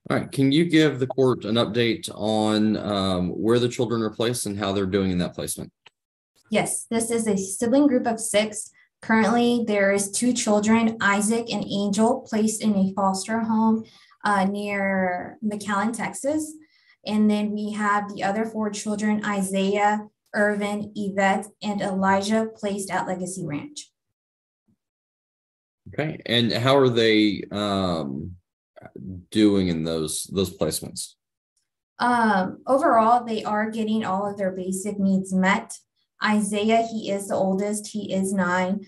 All right, can you give the court an update on where the children are placed and how they're doing in that placement? Yes, this is a sibling group of 6. Currently, there is 2 children, Isaac and Angel, placed in a foster home near McAllen, Texas. And then we have the other 4 children, Isaiah, Irvin, Yvette, and Elijah, placed at Legacy Ranch. Okay, and how are they doing in those placements? Overall, they are getting all of their basic needs met. Isaiah, he is the oldest, he is 9.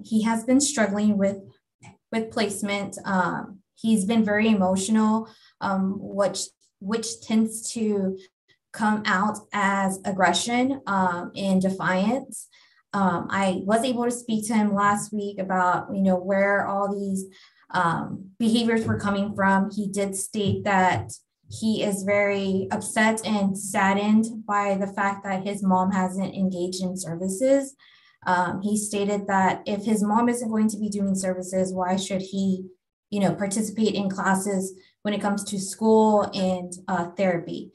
He has been struggling with placement. He's been very emotional, which tends to come out as aggression and defiance. I was able to speak to him last week about, where all these behaviors were coming from. He did state that he is very upset and saddened by the fact that his mom hasn't engaged in services. He stated that if his mom isn't going to be doing services, why should he, participate in classes when it comes to school and therapy?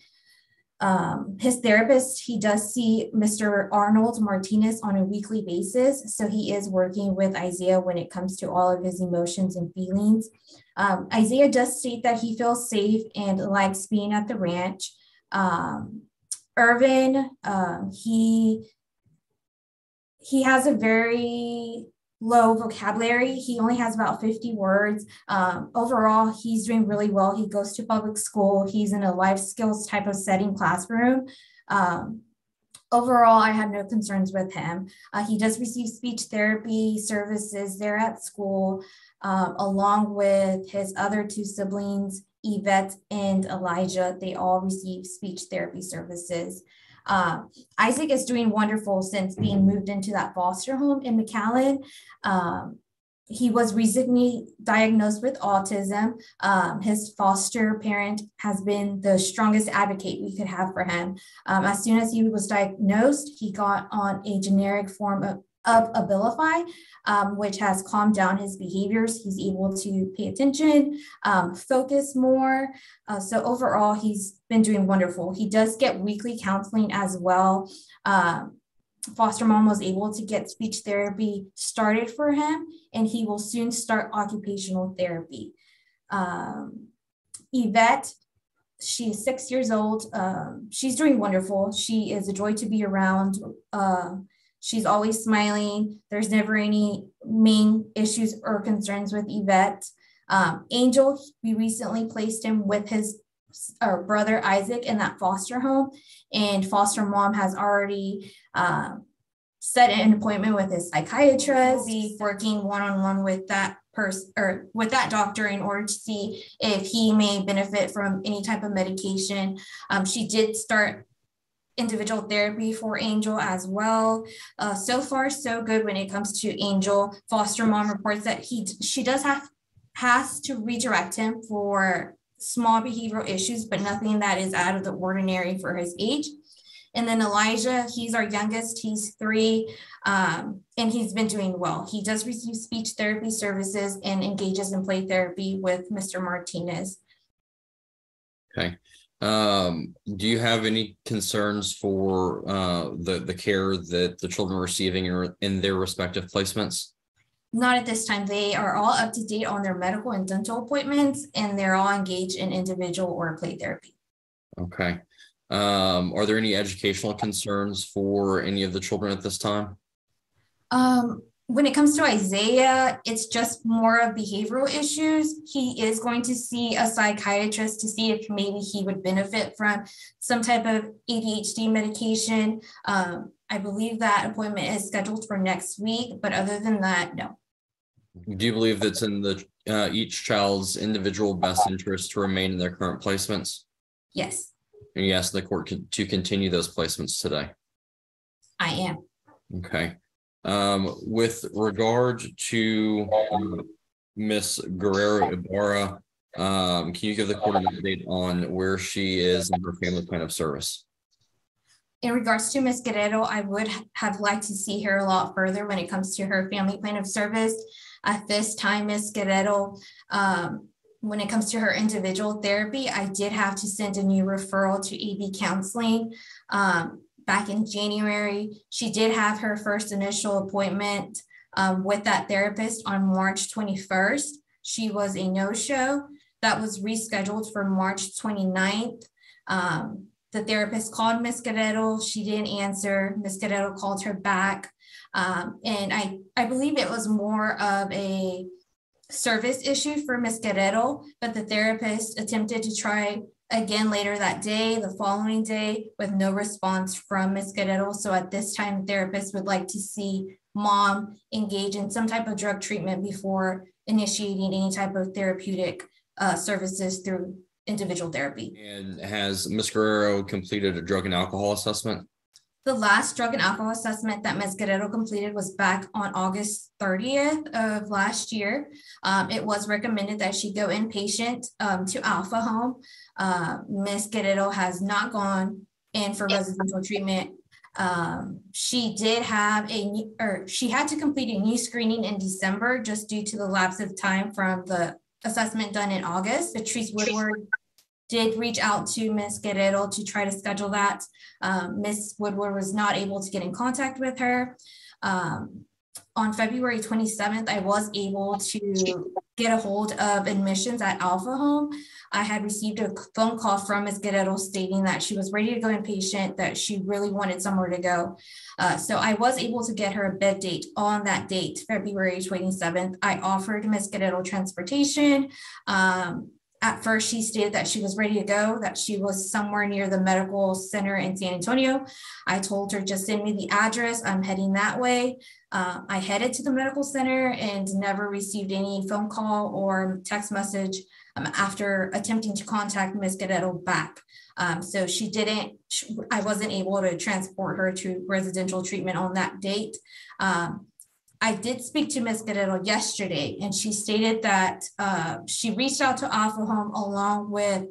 His therapist, he does see Mr. Arnold Martinez on a weekly basis. So he is working with Isaiah when it comes to all of his emotions and feelings. Isaiah does state that he feels safe and likes being at the ranch. Irvin, he has a very low vocabulary. He only has about 50 words. Overall, he's doing really well. He goes to public school. He's in a life skills type of setting classroom. Overall, I have no concerns with him. He does receive speech therapy services there at school, along with his other 2 siblings, Yvette and Elijah. They all receive speech therapy services. Isaac is doing wonderful since being moved into that foster home in McAllen. He was recently diagnosed with autism. His foster parent has been the strongest advocate we could have for him. As soon as he was diagnosed, he got on a generic form of Abilify, which has calmed down his behaviors. He's able to pay attention, focus more. So overall, he's been doing wonderful. He does get weekly counseling as well. Foster mom was able to get speech therapy started for him, and he will soon start occupational therapy. Yvette, she is 6 years old. She's doing wonderful. She is a joy to be around. She's always smiling. There's never any main issues or concerns with Yvette. Angel, we recently placed him with his brother Isaac in that foster home, and foster mom has already set an appointment with his psychiatrist. He's working one-on-one with that person or with that doctor in order to see if he may benefit from any type of medication. She did start individual therapy for Angel as well. So far, so good when it comes to Angel. Foster mom reports that she has to redirect him for small behavioral issues, but nothing that is out of the ordinary for his age. And then Elijah, he's our youngest, he's 3, and he's been doing well. He does receive speech therapy services and engages in play therapy with Mr. Martinez. Okay. Do you have any concerns for the care that the children are receiving in their respective placements? Not at this time. They are all up to date on their medical and dental appointments, and they're all engaged in individual or play therapy. Okay. Are there any educational concerns for any of the children at this time? When it comes to Isaiah, it's just more of behavioral issues. He is going to see a psychiatrist to see if maybe he would benefit from some type of ADHD medication. I believe that appointment is scheduled for next week, but other than that, no. Do you believe that's in the each child's individual best interest to remain in their current placements? Yes. And you ask the court to continue those placements today? I am. Okay. With regard to Ms. Guerrero Ibarra, can you give the court an update on where she is in her family plan of service? In regards to Ms. Guerrero, I would have liked to see her a lot further when it comes to her family plan of service. At this time, Ms. Guerrero, when it comes to her individual therapy, I did have to send a new referral to AB counseling. Back in January, she did have her first initial appointment with that therapist on March 21st. She was a no-show. That was rescheduled for March 29th. The therapist called Ms. Guerrero. She didn't answer. Ms. Guerrero called her back. And I believe it was more of a service issue for Ms. Guerrero, but the therapist attempted to try again later that day, the following day, with no response from Ms. Guerrero. So at this time, the therapist would like to see mom engage in some type of drug treatment before initiating any type of therapeutic services through individual therapy. And has Ms. Guerrero completed a drug and alcohol assessment? The last drug and alcohol assessment that Ms. Guerrero completed was back on August 30th of last year. It was recommended that she go inpatient to Alpha Home. Ms. Guerrero has not gone in for residential treatment. She did have she had to complete a new screening in December just due to the lapse of time from the assessment done in August. Patrice Woodward did reach out to Ms. Guerrero to try to schedule that. Ms. Woodward was not able to get in contact with her. On February 27th, I was able to get a hold of admissions at Alpha Home. I had received a phone call from Ms. Guerrero stating that she was ready to go inpatient, that she really wanted somewhere to go. So I was able to get her a bed date on that date, February 27th. I offered Ms. Guerrero transportation. At first, she stated that she was ready to go, that she was somewhere near the medical center in San Antonio. I told her, just send me the address. I'm heading that way. I headed to the medical center and never received any phone call or text message after attempting to contact Ms. Guerrero back. So I wasn't able to transport her to residential treatment on that date. I did speak to Ms. Guerrero yesterday, and she stated that she reached out to Alpha Home along with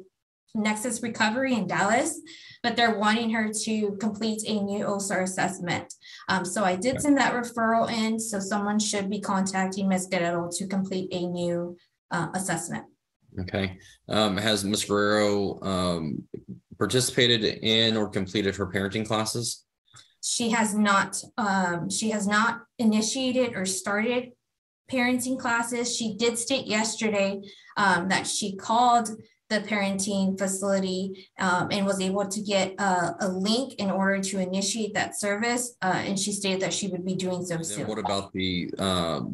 Nexus Recovery in Dallas, but they're wanting her to complete a new OSAR assessment. So I did send that referral in, so someone should be contacting Ms. Guerrero to complete a new assessment. Okay. Has Ms. Guerrero participated in or completed her parenting classes? She has not initiated or started parenting classes. She did state yesterday that she called the parenting facility and was able to get a link in order to initiate that service. And she stated that she would be doing so soon. What about the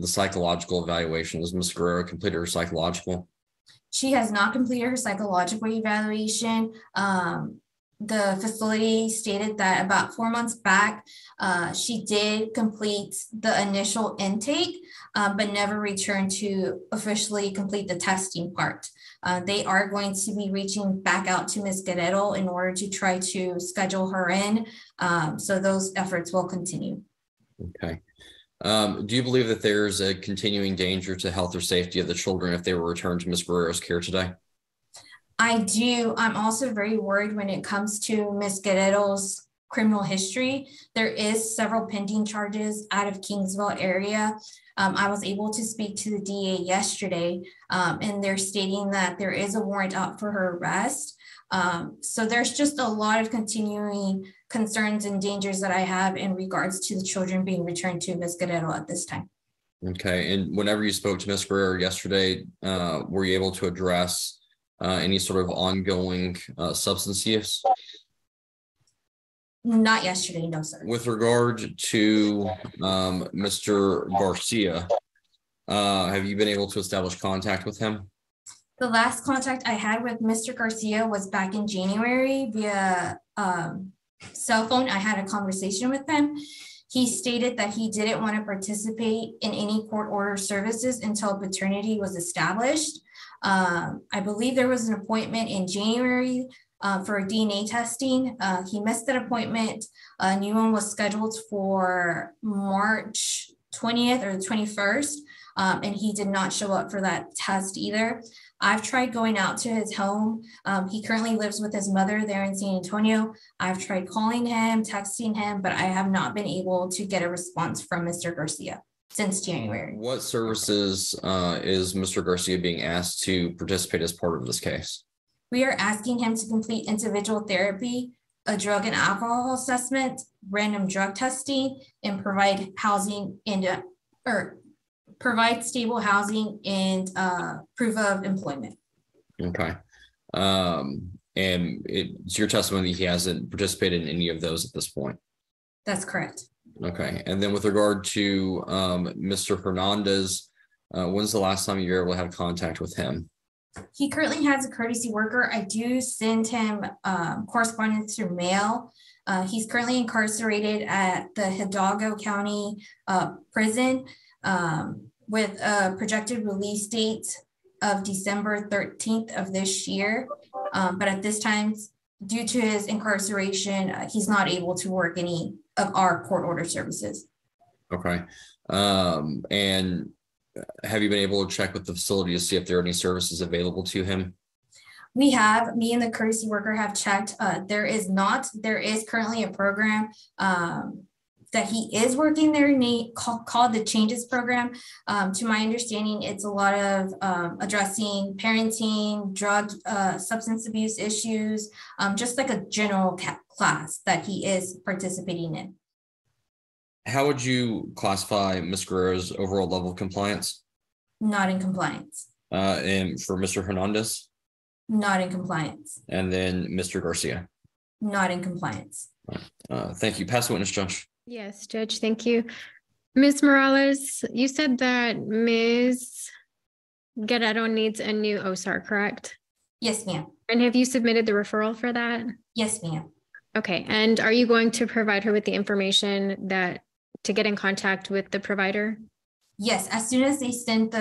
psychological evaluation? Has Ms. Guerrero completed her psychological? She has not completed her psychological evaluation. The facility stated that about 4 months back, she did complete the initial intake, but never returned to officially complete the testing part. They are going to be reaching back out to Ms. Guerrero in order to try to schedule her in. So those efforts will continue. Okay. Do you believe that there's a continuing danger to health or safety of the children if they were returned to Ms. Guerrero's care today? I do. I'm also very worried when it comes to Ms. Guerrero's criminal history. There is several pending charges out of Kingsville area. I was able to speak to the DA yesterday, and they're stating that there is a warrant out for her arrest. So there's just a lot of continuing concerns and dangers that I have in regards to the children being returned to Ms. Guerrero at this time. Okay, and whenever you spoke to Ms. Guerrero yesterday, were you able to address any sort of ongoing substance use? Not yesterday, no, sir. With regard to Mr. Garcia, have you been able to establish contact with him? The last contact I had with Mr. Garcia was back in January via cell phone. I had a conversation with him. He stated that he didn't want to participate in any court order services until paternity was established. I believe there was an appointment in January for DNA testing. He missed that appointment. A new one was scheduled for March 20th or the 21st, and he did not show up for that test either. I've tried going out to his home. He currently lives with his mother there in San Antonio. I've tried calling him, texting him, but I have not been able to get a response from Mr. Garcia since January. What services is Mr. Garcia being asked to participate as part of this case? We are asking him to complete individual therapy, a drug and alcohol assessment, random drug testing, and provide housing and provide stable housing and proof of employment. Okay. And it's your testimony he hasn't participated in any of those at this point. That's correct. Okay. And then with regard to Mr. Hernandez, when's the last time you were able to have contact with him? He currently has a courtesy worker. I do send him correspondence through mail. He's currently incarcerated at the Hidalgo County prison with a projected release date of December 13th of this year. But at this time, due to his incarceration, he's not able to work any of our court order services. Okay. And have you been able to check with the facility to see if there are any services available to him? We have, me and the courtesy worker have checked. There is currently a program that he is working there called the Changes Program. To my understanding, it's a lot of addressing parenting, drug, substance abuse issues, just like a general class that he is participating in. How would you classify Ms. Guerrero's overall level of compliance? Not in compliance. And for Mr. Hernandez? Not in compliance. And then Mr. Garcia? Not in compliance. Thank you. Pass the witness, Judge. Yes, Judge, thank you. Ms. Morales, you said that Ms. Guerrero needs a new OSAR, correct? Yes, ma'am. And have you submitted the referral for that? Yes, ma'am. Okay, and are you going to provide her with the information to get in contact with the provider? Yes, as soon as they send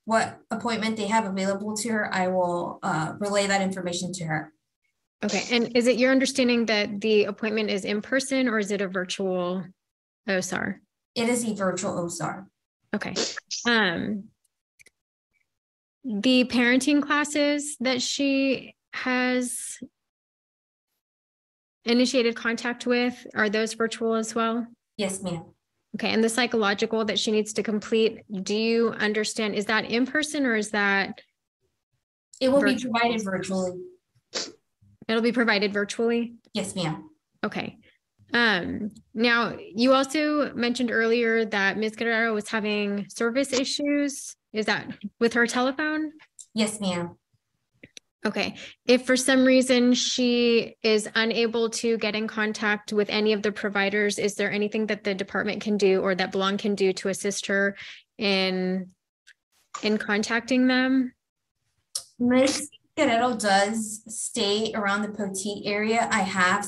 what appointment they have available to her, I will relay that information to her. Okay, and is it your understanding that the appointment is in person or is it a virtual OSAR? It is a virtual OSAR. Okay. The parenting classes that she has initiated contact with, are those virtual as well? Yes, ma'am. Okay, and the psychological that she needs to complete, do you understand, is that in person or is that? It will be provided virtually. It'll be provided virtually? Yes, ma'am. Okay. Now, you also mentioned earlier that Ms. Guerrero was having service issues. Is that with her telephone? Yes, ma'am. Okay. If for some reason she is unable to get in contact with any of the providers, is there anything that the department can do or that Belong can do to assist her in contacting them? Ms. Guerrero does stay around the Poteet area. I have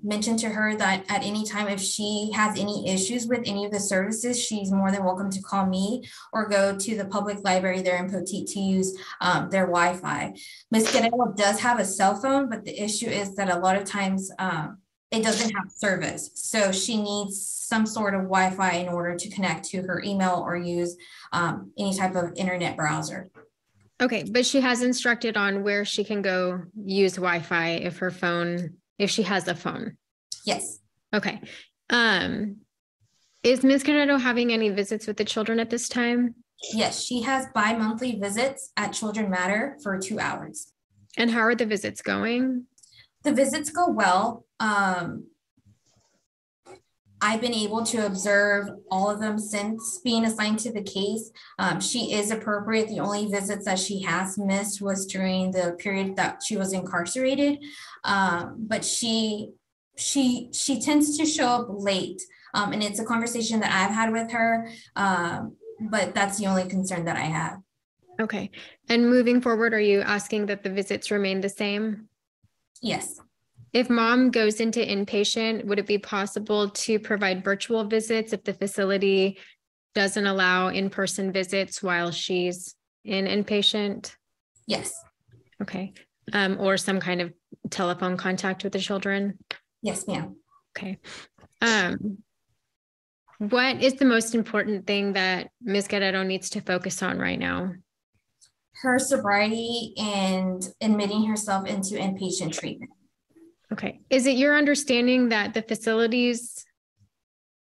mentioned to her that at any time, if she has any issues with any of the services, she's more than welcome to call me or go to the public library there in Poteet to use their Wi-Fi. Ms. Guerrero does have a cell phone, but the issue is that a lot of times it doesn't have service. So she needs some sort of Wi-Fi in order to connect to her email or use any type of internet browser. Okay, but she has instructed on where she can go use Wi-Fi if she has a phone. Yes. Okay. Is Ms. Guerrero having any visits with the children at this time? Yes, she has bi-monthly visits at Children Matter for 2 hours. And how are the visits going? The visits go well. I've been able to observe all of them since being assigned to the case. She is appropriate. The only visits that she has missed was during the period that she was incarcerated. But she tends to show up late. And it's a conversation that I've had with her. But that's the only concern that I have. Okay. And moving forward, are you asking that the visits remain the same? Yes. If mom goes into inpatient, would it be possible to provide virtual visits if the facility doesn't allow in-person visits while she's in inpatient? Yes. Okay. Or some kind of telephone contact with the children? Yes, ma'am. Okay. What is the most important thing that Ms. Guerrero needs to focus on right now? Her sobriety and admitting herself into inpatient treatment. Okay. Is it your understanding that the facilities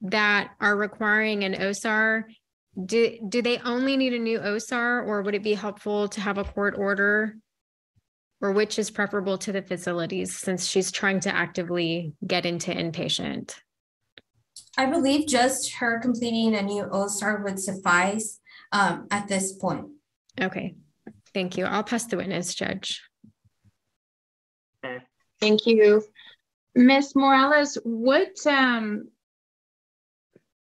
that are requiring an OSAR, do they only need a new OSAR, or would it be helpful to have a court order, or which is preferable to the facilities since she's trying to actively get into inpatient? I believe just her completing a new OSAR would suffice at this point. Okay. Thank you. I'll pass the witness, Judge. Okay. Thank you. Ms. Morales, what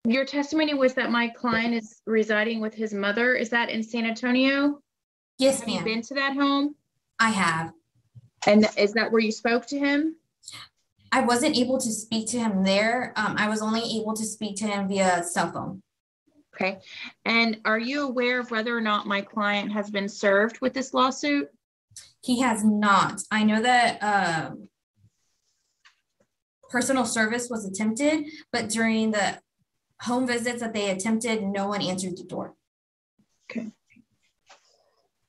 your testimony was that my client is residing with his mother. Is that in San Antonio? Yes, ma'am. Have you been to that home? I have. And is that where you spoke to him? I wasn't able to speak to him there. I was only able to speak to him via cell phone. Okay. And are you aware of whether or not my client has been served with this lawsuit? He has not. I know that personal service was attempted, but during the home visits that they attempted, no one answered the door. Okay.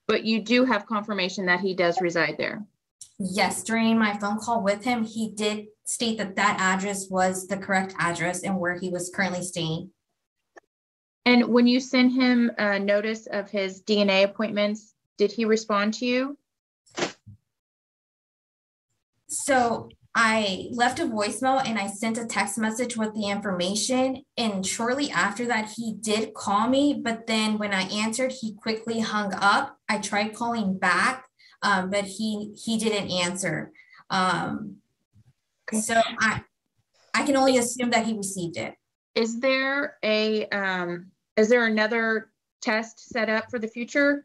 But you do have confirmation that he does reside there? Yes, during my phone call with him, he did state that that address was the correct address and where he was currently staying. And when you sent him a notice of his DNA appointments, did he respond to you? So I left a voicemail and I sent a text message with the information. And shortly after that, he did call me. But then when I answered, he quickly hung up. I tried calling back, but he didn't answer. Okay. So I can only assume that he received it. Is there another test set up for the future?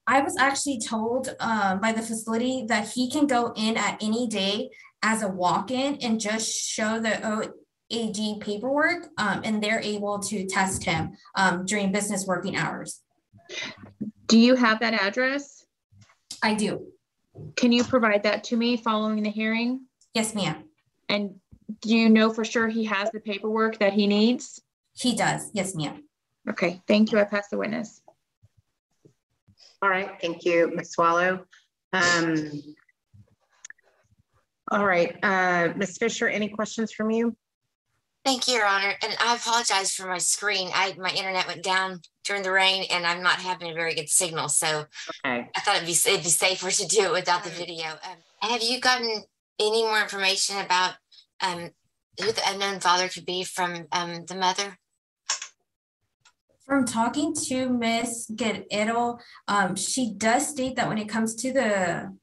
I was actually told by the facility that he can go in at any day as a walk-in and just show the OAG paperwork, and they're able to test him during business working hours. Do you have that address? I do. Can you provide that to me following the hearing? Yes, ma'am. And do you know for sure he has the paperwork that he needs? He does. Yes, ma'am. Okay, thank you. I pass the witness. All right, thank you, Ms. Swallow. All right, Ms. Fisher, any questions from you? Thank you, Your Honor. And I apologize for my screen. My internet went down during the rain and I'm not having a very good signal. So okay. I thought it'd be safer to do it without the video. Have you gotten any more information about who the unknown father could be from the mother? From talking to Ms. Guerrero, she does state that when it comes to the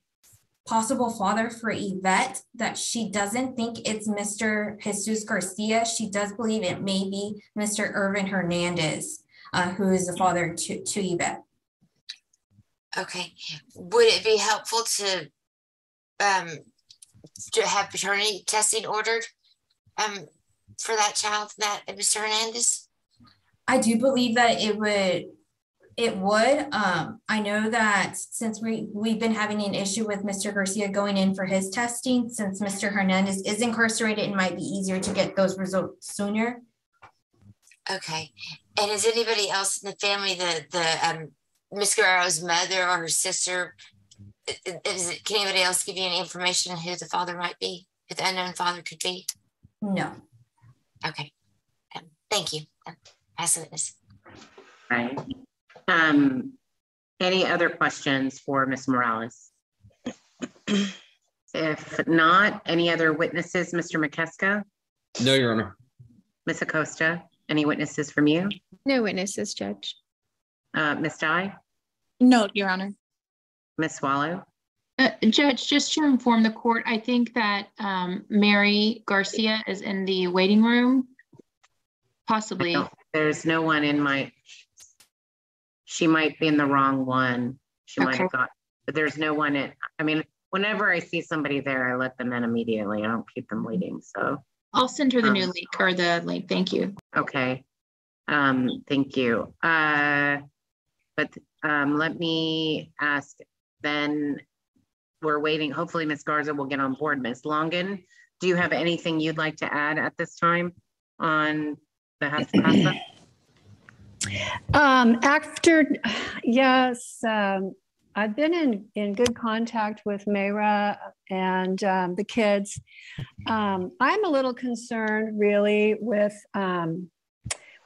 possible father for Yvette, that she doesn't think it's Mr. Jesus Garcia. She does believe it may be Mr. Irvin Hernandez, who is the father to Yvette. Okay. Would it be helpful to have paternity testing ordered for that child, that Mr. Hernandez? I do believe that it would. I know that since we've been having an issue with Mr. Garcia going in for his testing, since Mr. Hernandez is incarcerated, it might be easier to get those results sooner. Okay. And is anybody else in the family, the Ms. Guerrero's mother or her sister, can anybody else give you any information on who the father might be? who the unknown father could be? No. Okay. Thank you. Pass the witness. Right. Any other questions for Ms. Morales? If not, any other witnesses, Mr. McKeska? No, Your Honor. Ms. Acosta, any witnesses from you? No witnesses, Judge. Ms. Dye? No, Your Honor. Ms. Swallow? Judge, just to inform the court, I think that Mary Garcia is in the waiting room, possibly. There's no one in my, she might be in the wrong one. She might have got, but there's no one in, I mean, whenever I see somebody there, I let them in immediately. I don't keep them waiting, so. I'll send her the new link or the link, thank you. Okay, thank you. But let me ask then, we're waiting, hopefully Ms. Garza will get on board. Ms. Longan, do you have anything you'd like to add at this time on the HACCP? Yes, I've been in good contact with Mayra and the kids. I'm a little concerned really with the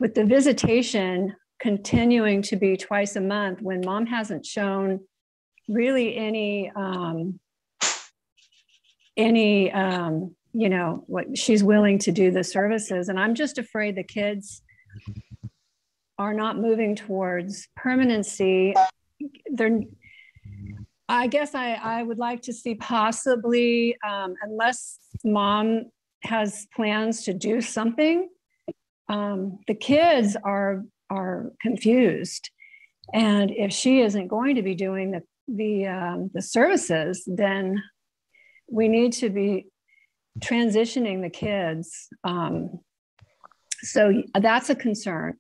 visitation continuing to be twice a month when mom hasn't shown really any you know, what she's willing to do the services. And I'm just afraid the kids are not moving towards permanency. I guess I would like to see possibly, unless mom has plans to do something, the kids are confused. And if she isn't going to be doing the services, then we need to be transitioning the kids. So that's a concern.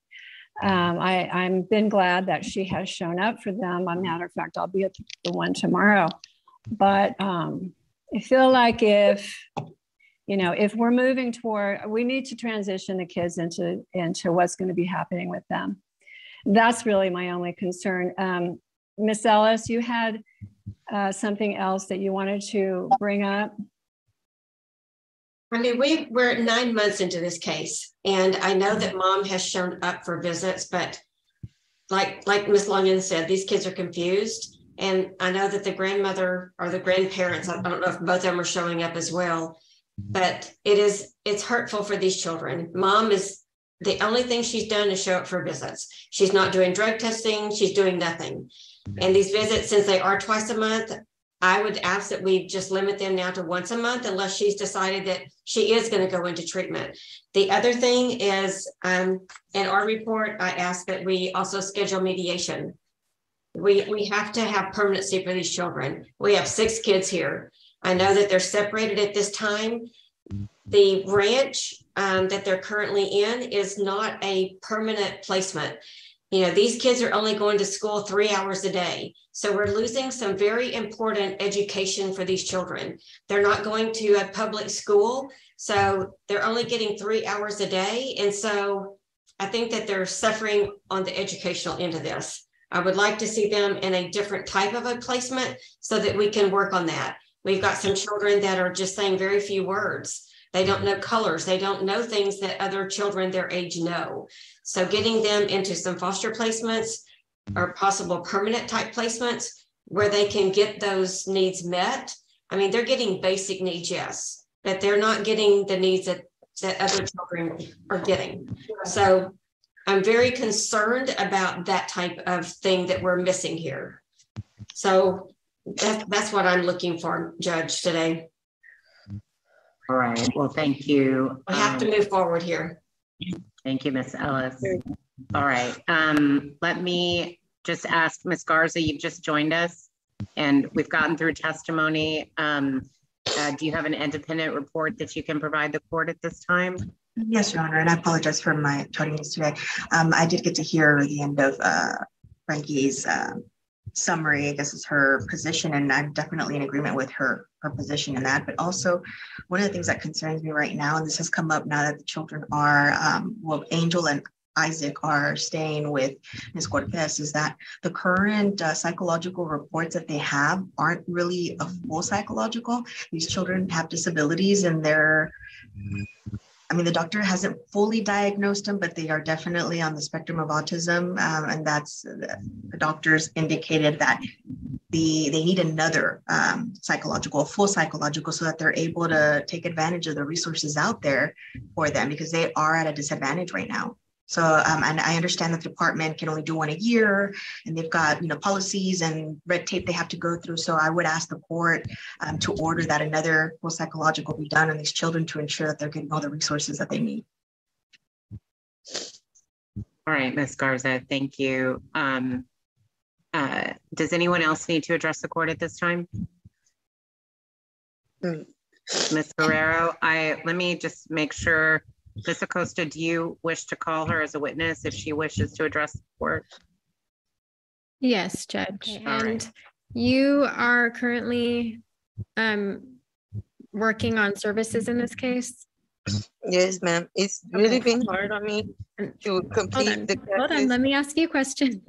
I've been glad that she has shown up for them. As a matter of fact, I'll be at the one tomorrow. But I feel like if we're moving toward, we need to transition the kids into what's going to be happening with them. That's really my only concern. Ms. Ellis, you had something else that you wanted to bring up? I mean, we're 9 months into this case, and I know that mom has shown up for visits, but like Ms. Longan said, these kids are confused. And I know that the grandmother or the grandparents, I don't know if both of them are showing up as well, but it's hurtful for these children. Mom is, the only thing she's done is show up for visits. She's not doing drug testing. She's doing nothing. And these visits, since they are twice a month, I would ask that we just limit them now to once a month, unless she's decided that she is going to go into treatment. The other thing is, in our report, I asked that we also schedule mediation. We have to have permanency for these children. We have 6 kids here. I know that they're separated at this time. The ranch that they're currently in is not a permanent placement. You know, these kids are only going to school 3 hours a day. So we're losing some very important education for these children. They're not going to a public school, so they're only getting 3 hours a day. And so I think that they're suffering on the educational end of this. I would like to see them in a different type of a placement so that we can work on that. We've got some children that are just saying very few words. They don't know colors. They don't know things that other children their age know. So getting them into some foster placements or possible permanent type placements where they can get those needs met. I mean, they're getting basic needs, yes, but they're not getting the needs that other children are getting. So I'm very concerned about that type of thing that we're missing here. So that's what I'm looking for, Judge, today. All right, well, thank you. We have to move forward here. Thank you, Ms. Ellis. All right, let me just ask Ms. Garza, you've just joined us and we've gotten through testimony. Do you have an independent report that you can provide the court at this time? Yes, Your Honor, and I apologize for my tardiness today. I did get to hear the end of Frankie's summary. This is her position, and I'm definitely in agreement with her position in that. But also, one of the things that concerns me right now, and this has come up now that the children are, well, Angel and Isaac are staying with Ms. Cortez is that the current psychological reports that they have aren't really a full psychological. These children have disabilities and the doctor hasn't fully diagnosed them, but they are definitely on the spectrum of autism. And that's the doctors indicated that they need another full psychological, so that they're able to take advantage of the resources out there for them, because they are at a disadvantage right now. So, and I understand that the department can only do one a year, and they've got, policies and red tape they have to go through. So I would ask the court to order that another full psychological be done on these children to ensure that they're getting all the resources that they need. All right, Ms. Garza, thank you. Does anyone else need to address the court at this time? Ms. Guerrero, let me just make sure. Ms. Acosta, do you wish to call her as a witness if she wishes to address the court? Yes, Judge. Okay, and you are currently working on services in this case? Yes, ma'am. It's really been hard on me to complete the classes. Hold on, let me ask you a question.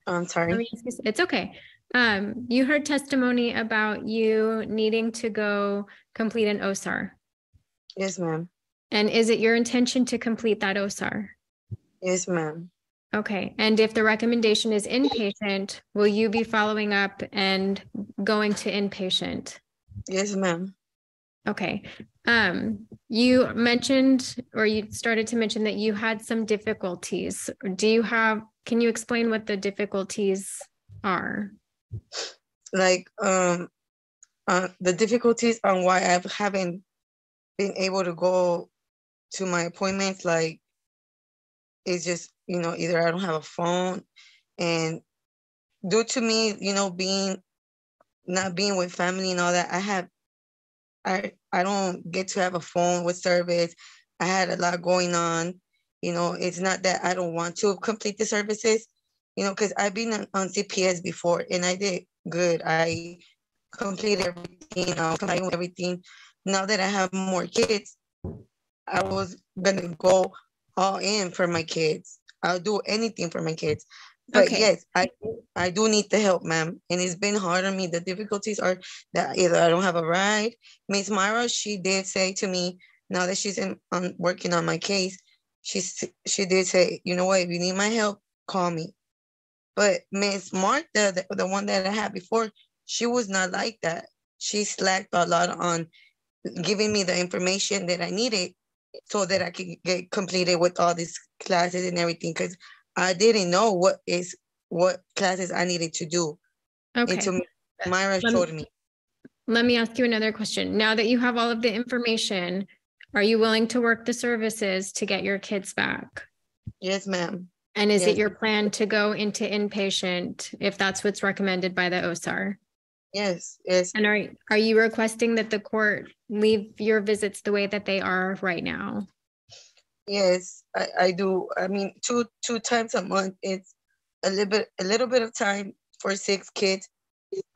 I'm sorry. It's okay. You heard testimony about you needing to go complete an OSAR. Yes, ma'am. And is it your intention to complete that OSAR? Yes, ma'am. Okay. And if the recommendation is inpatient, will you be following up and going to inpatient? Yes, ma'am. Okay. You mentioned, or you started to mention that you had some difficulties. Can you explain what the difficulties are? Like the difficulties on why I haven't been able to go to my appointments, like it's just, either I don't have a phone, and due to me, not being with family and all that, I don't get to have a phone with service. I had a lot going on. It's not that I don't want to complete the services, because I've been on CPS before and I did good. I completed everything. Now that I have more kids, I was gonna go all in for my kids. I'll do anything for my kids. But okay. Yes, I do need the help, ma'am. And it's been hard on me. The difficulties are that either I don't have a ride. Miss Myra, she did say to me, now that she's working on my case, she did say, you know what, if you need my help, call me. But Miss Martha, the one that I had before, she was not like that. She slacked a lot on giving me the information that I needed so that I could get completed with all these classes and everything, because I didn't know what classes I needed to do. Okay. Until Myra showed me. Let me ask you another question. Now that you have all of the information, are you willing to work the services to get your kids back? Yes, ma'am. And is it your plan to go into inpatient if that's what's recommended by the OSAR? Yes. And are you requesting that the court leave your visits the way that they are right now? Yes, I do. I mean, two times a month, it's a little bit of time for 6 kids.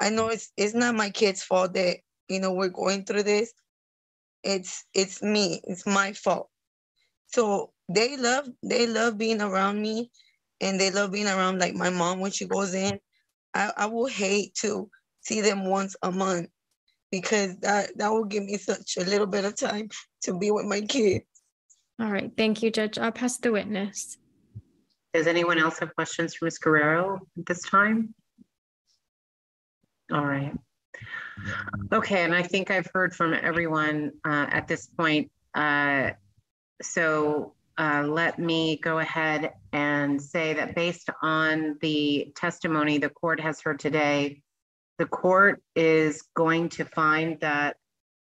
I know it's not my kids' fault that we're going through this. It's me. It's my fault. So they love being around me, and they love being around like my mom when she goes in. I will hate to see them once a month, because that will give me such a little bit of time to be with my kids. All right, thank you, Judge. I'll pass the witness. Does anyone else have questions for Ms. Guerrero at this time? All right. Okay, and I think I've heard from everyone at this point. So let me go ahead and say that based on the testimony the court has heard today, the court is going to find that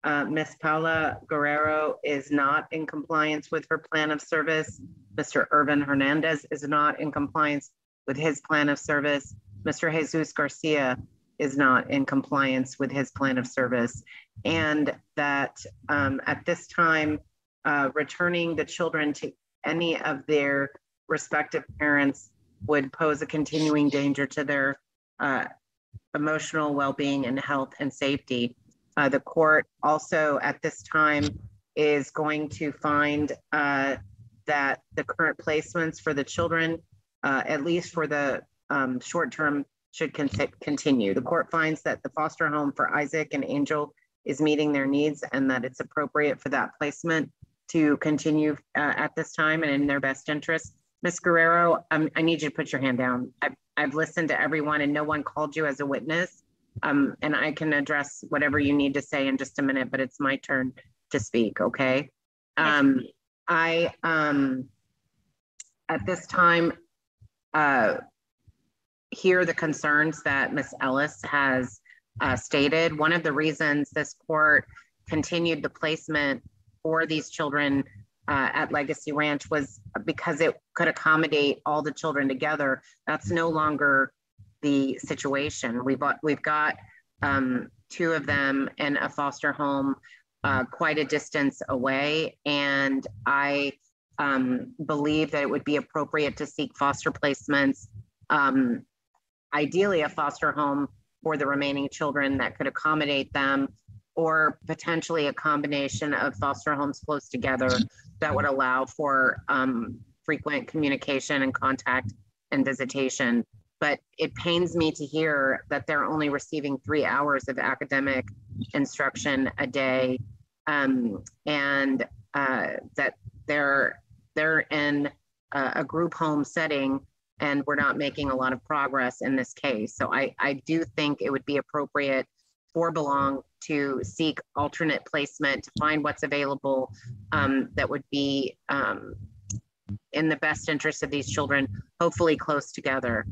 Ms. Paula Guerrero is not in compliance with her plan of service. Mr. Irvin Hernandez is not in compliance with his plan of service. Mr. Jesus Garcia is not in compliance with his plan of service. And that at this time, returning the children to any of their respective parents would pose a continuing danger to their emotional well-being and health and safety. The court also at this time is going to find that that the current placements for the children, at least for the short term, should continue. The court finds that the foster home for Isaac and Angel is meeting their needs and that it's appropriate for that placement to continue at this time and in their best interest. Ms. Guerrero, I need you to put your hand down. I've listened to everyone and no one called you as a witness. And I can address whatever you need to say in just a minute, but it's my turn to speak, okay? At this time, hear the concerns that Ms. Ellis has stated. One of the reasons this court continued the placement for these children at Legacy Ranch was because it could accommodate all the children together. That's no longer the situation. We've got 2 of them in a foster home quite a distance away, and I believe that it would be appropriate to seek foster placements, ideally a foster home for the remaining children that could accommodate them, or potentially a combination of foster homes close together that would allow for frequent communication and contact and visitation. But it pains me to hear that they're only receiving 3 hours of academic instruction a day, and that they're in a group home setting, and we're not making a lot of progress in this case. So I do think it would be appropriate for Belong to seek alternate placement, to find what's available that would be in the best interest of these children, hopefully close together.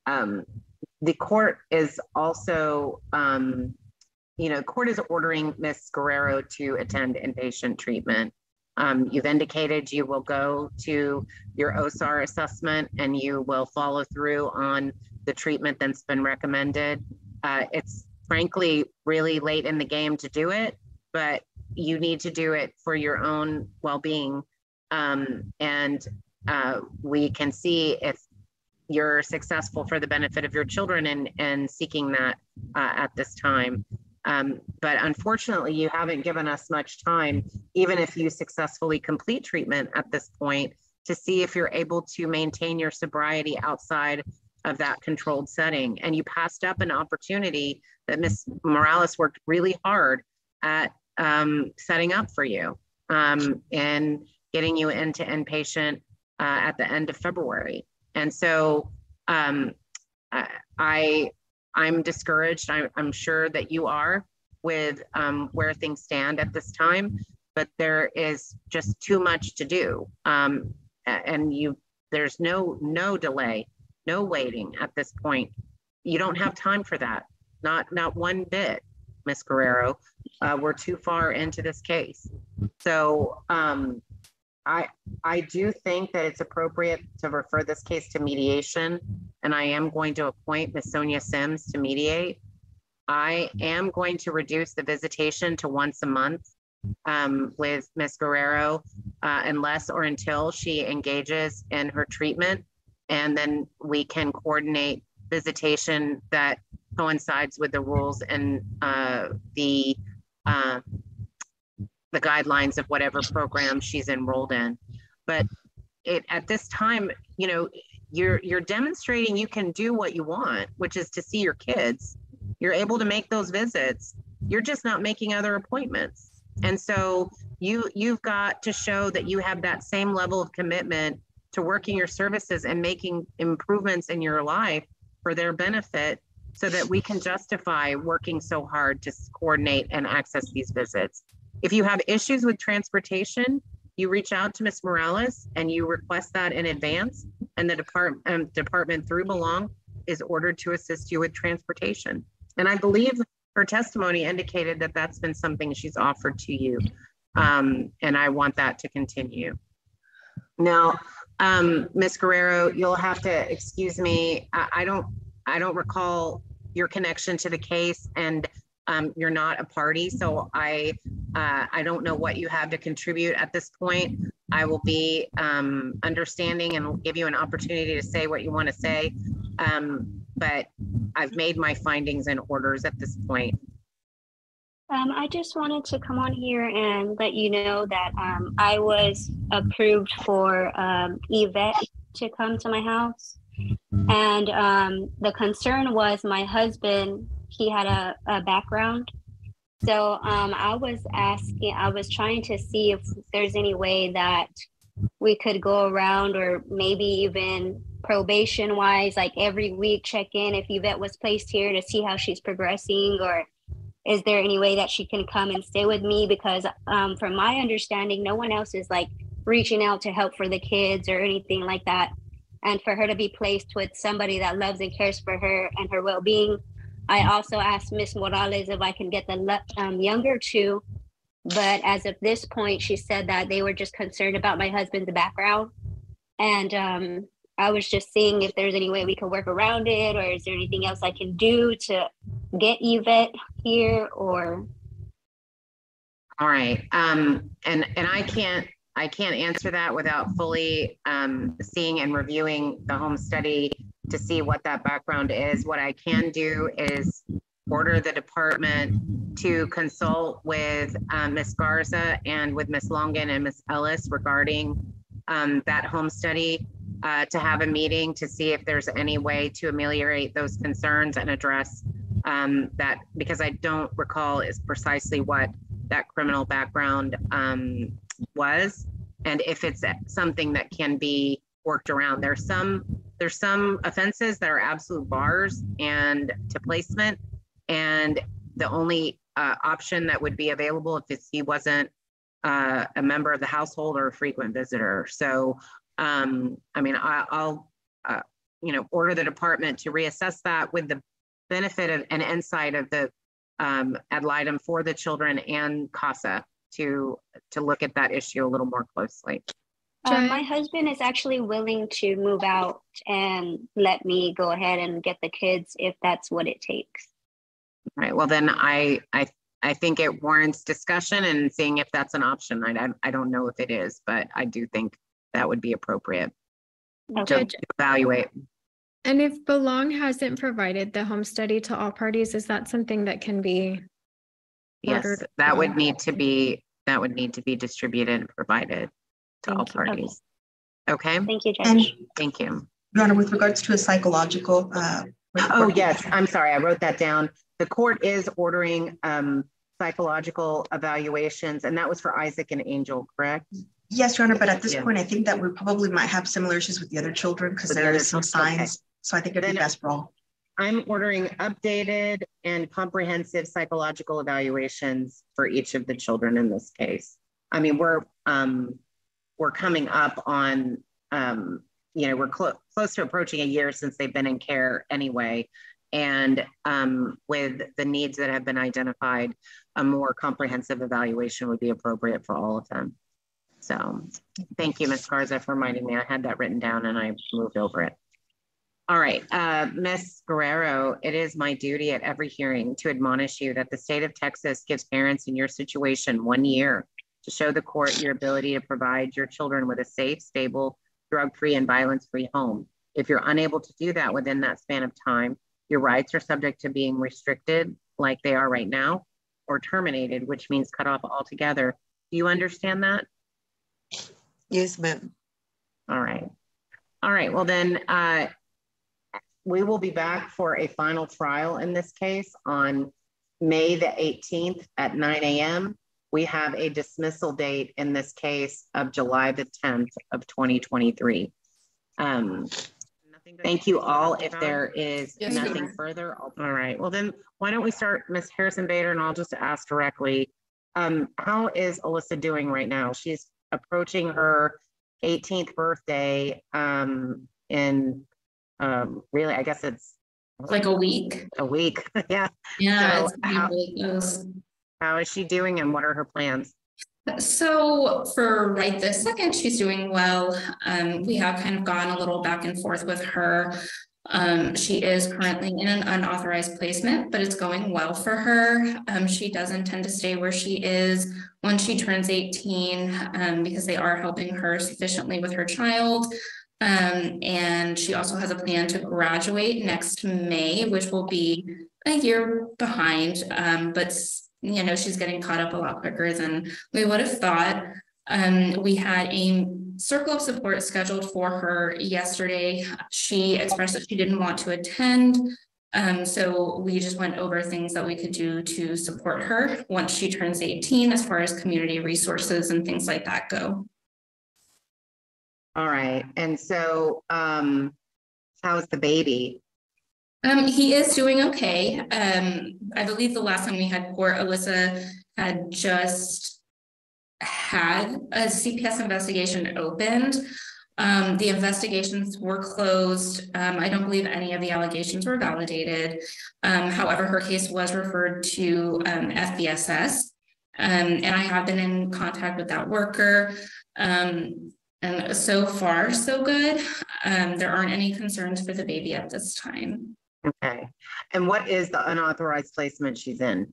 The court is also, court is ordering Ms. Guerrero to attend inpatient treatment. You've indicated you will go to your OSAR assessment and you will follow through on the treatment that's been recommended. It's frankly really late in the game to do it, but you need to do it for your own well-being. And we can see if you're successful for the benefit of your children and seeking that at this time. But unfortunately, you haven't given us much time, even if you successfully complete treatment at this point, to see if you're able to maintain your sobriety outside of that controlled setting. And you passed up an opportunity that Ms. Morales worked really hard at setting up for you and getting you into inpatient at the end of February. And so I'm discouraged. I'm sure that you are with where things stand at this time, but there is just too much to do. And there's no delay, no waiting at this point. You don't have time for that. Not one bit, Ms. Guerrero. We're too far into this case. So I do think that it's appropriate to refer this case to mediation, and I am going to appoint Ms. Sonia Sims to mediate. I am going to reduce the visitation to once a month with Ms. Guerrero unless or until she engages in her treatment, and then we can coordinate visitation that coincides with the rules and the guidelines of whatever program she's enrolled in. But at this time, you're demonstrating you can do what you want, which is to see your kids. You're able to make those visits. You're just not making other appointments. And so you've got to show that you have that same level of commitment to working your services and making improvements in your life for their benefit, so that we can justify working so hard to coordinate and access these visits. If you have issues with transportation, you reach out to Ms. Morales and you request that in advance, and the department through Belong is ordered to assist you with transportation. And I believe her testimony indicated that that's been something she's offered to you. And I want that to continue. Now, Ms. Guerrero, you'll have to excuse me. I don't recall your connection to the case, and you're not a party, so I don't know what you have to contribute at this point. I will be understanding and give you an opportunity to say what you want to say, but I've made my findings and orders at this point. I just wanted to come on here and let you know that I was approved for Yvette to come to my house. And the concern was my husband, he had a background. So I was trying to see if there's any way that we could go around, or maybe even probation wise, like every week check in if Yvette was placed here to see how she's progressing, or is there any way that she can come and stay with me? Because from my understanding, no one else is like reaching out to help for the kids or anything like that. And for her to be placed with somebody that loves and cares for her and her well-being. I also asked Miss Morales if I can get the younger two, but as of this point, she said that they were just concerned about my husband's background. And I was just seeing if there's any way we could work around it, or is there anything else I can do to get Yvette here, or? All right, and I can't answer that without fully seeing and reviewing the home study to see what that background is. What I can do is order the department to consult with Ms. Garza and with Ms. Longan and Ms. Ellis regarding that home study, to have a meeting to see if there's any way to ameliorate those concerns and address that, because I don't recall is precisely what that criminal background was, and if it's something that can be worked around. There's some offenses that are absolute bars and to placement, and the only option that would be available if he wasn't a member of the household or a frequent visitor. So I mean, I'll order the department to reassess that with the benefit of an insight of the ad litem for the children and CASA to look at that issue a little more closely. My husband is actually willing to move out and let me go ahead and get the kids if that's what it takes. All right. Well, then I think it warrants discussion and seeing if that's an option. I don't know if it is, but I do think that would be appropriate to evaluate. And if Belong hasn't provided the home study to all parties, is that something that can be ordered? Yes, that would need to be distributed and provided to all parties. Okay. Thank you, Judge. And thank you. Your Honor, with regards to a psychological. Oh yes, I'm sorry, I wrote that down. The court is ordering psychological evaluations, and that was for Isaac and Angel, correct? Yes, Your Honor, but at this point, I think that we probably might have similar issues with the other children because there are some signs. Okay. So I think it'd be best for all. I'm ordering updated and comprehensive psychological evaluations for each of the children in this case. I mean, we're coming up on, we're close to approaching a year since they've been in care anyway. And with the needs that have been identified, a more comprehensive evaluation would be appropriate for all of them. So thank you, Ms. Garza, for reminding me. I had that written down and I moved over it. All right, Ms. Guerrero, it is my duty at every hearing to admonish you that the state of Texas gives parents in your situation 1 year to show the court your ability to provide your children with a safe, stable, drug-free, and violence-free home. If you're unable to do that within that span of time, your rights are subject to being restricted like they are right now, or terminated, which means cut off altogether. Do you understand that? Yes, ma'am. All right. All right, well then, we will be back for a final trial in this case on May the 18th at 9 a.m. We have a dismissal date in this case of July the 10th of 2023. Thank you all. If there is nothing further, all right. Well then, why don't we start, Ms. Harrison-Bader, and I'll just ask directly, how is Alyssa doing right now? She's approaching her 18th birthday really, I guess it's like a week. A week, yeah. Yeah. So how is she doing and what are her plans? So for right this second, she's doing well. We have kind of gone a little back and forth with her. She is currently in an unauthorized placement, but it's going well for her. She does intend to stay where she is when she turns 18 because they are helping her sufficiently with her child. And she also has a plan to graduate next May, which will be a year behind, but she's getting caught up a lot quicker than we would have thought. We had a circle of support scheduled for her yesterday. She expressed that she didn't want to attend. So we just went over things that we could do to support her once she turns 18, as far as community resources and things like that go. All right. And so how's the baby? He is doing okay. I believe the last time we had court, Alyssa had just had a CPS investigation opened. The investigations were closed. I don't believe any of the allegations were validated. However, her case was referred to FBSS, and I have been in contact with that worker. And so far, so good. There aren't any concerns for the baby at this time. Okay. And what is the unauthorized placement she's in?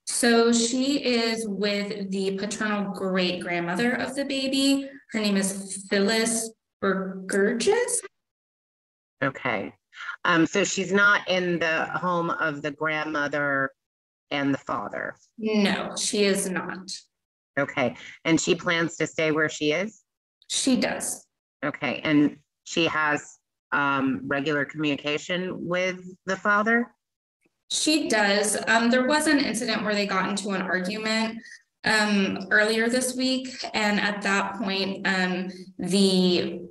So she is with the paternal great grandmother of the baby. Her name is Phyllis Burgess. Okay. So she's not in the home of the grandmother and the father? No, she is not. Okay. And she plans to stay where she is? She does. Okay. And she has regular communication with the father? She does. There was an incident where they got into an argument earlier this week. And at that point, the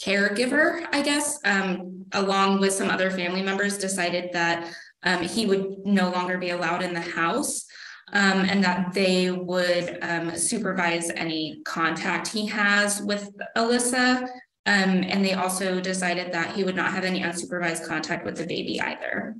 caregiver, I guess, along with some other family members, decided that he would no longer be allowed in the house, and that they would supervise any contact he has with Alyssa. And they also decided that he would not have any unsupervised contact with the baby either.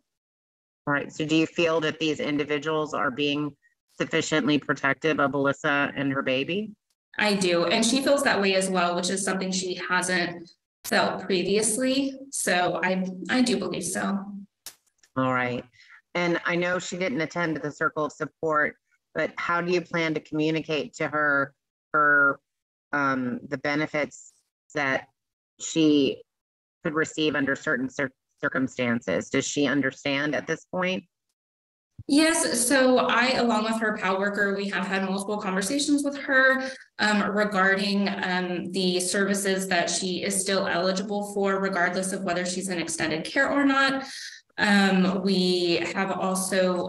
All right. So do you feel that these individuals are being sufficiently protective of Alyssa and her baby? I do. And she feels that way as well, which is something she hasn't felt previously. So I do believe so. All right. And I know she didn't attend the circle of support, but how do you plan to communicate to her the benefits that she could receive under certain circumstances? Does she understand at this point? Yes, so I, along with her PAL worker, we have had multiple conversations with her regarding the services that she is still eligible for, regardless of whether she's in extended care or not. We have also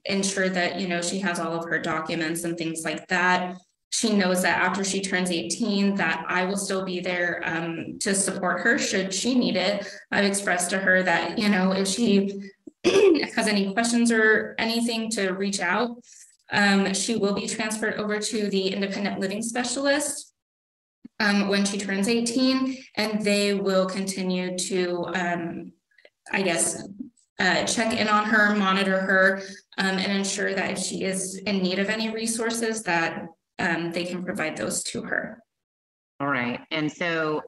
ensured that, she has all of her documents and things like that. She knows that after she turns 18, that I will still be there to support her should she need it. I've expressed to her that, if she has any questions or anything, to reach out. She will be transferred over to the independent living specialist when she turns 18, and they will continue to, check in on her, monitor her, and ensure that if she is in need of any resources, that they can provide those to her. All right. And so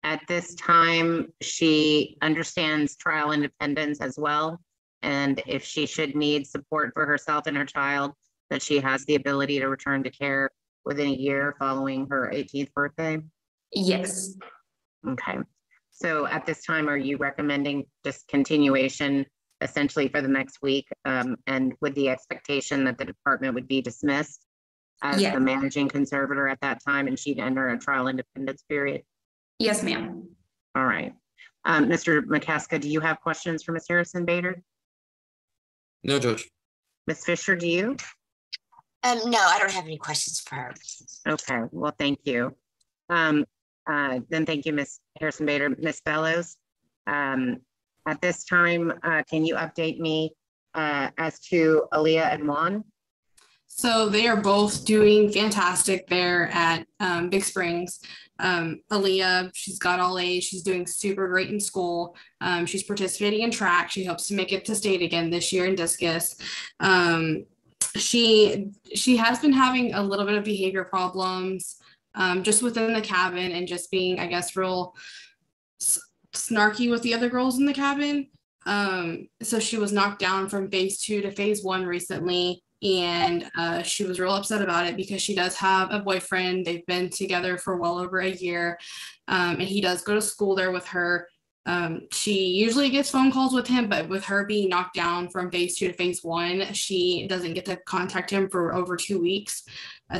at this time, she understands trial independence as well. And if she should need support for herself and her child, that she has the ability to return to care within a year following her 18th birthday? Yes. Okay. So at this time, are you recommending just continuation essentially for the next week, and with the expectation that the department would be dismissed as the managing conservator at that time, and she'd enter a trial independence period? Yes, ma'am. All right. Mr. McCaska, do you have questions for Ms. Harrison-Bader? No, Judge. Ms. Fisher, do you? No, I don't have any questions for her. Okay, well, thank you. Then thank you, Ms. Harrison-Bader. Ms. Bellows, at this time, can you update me as to Aaliyah and Juan? So they are both doing fantastic there at Big Springs. Aaliyah, she's got all A's. She's doing super great in school. She's participating in track. She hopes to make it to state again this year in discus. She has been having a little bit of behavior problems just within the cabin, and just being, I guess, real snarky with the other girls in the cabin. So she was knocked down from phase 2 to phase 1 recently. And she was real upset about it because she does have a boyfriend. They've been together for well over a year. And he does go to school there with her. She usually gets phone calls with him, but with her being knocked down from phase 2 to phase 1, she doesn't get to contact him for over 2 weeks.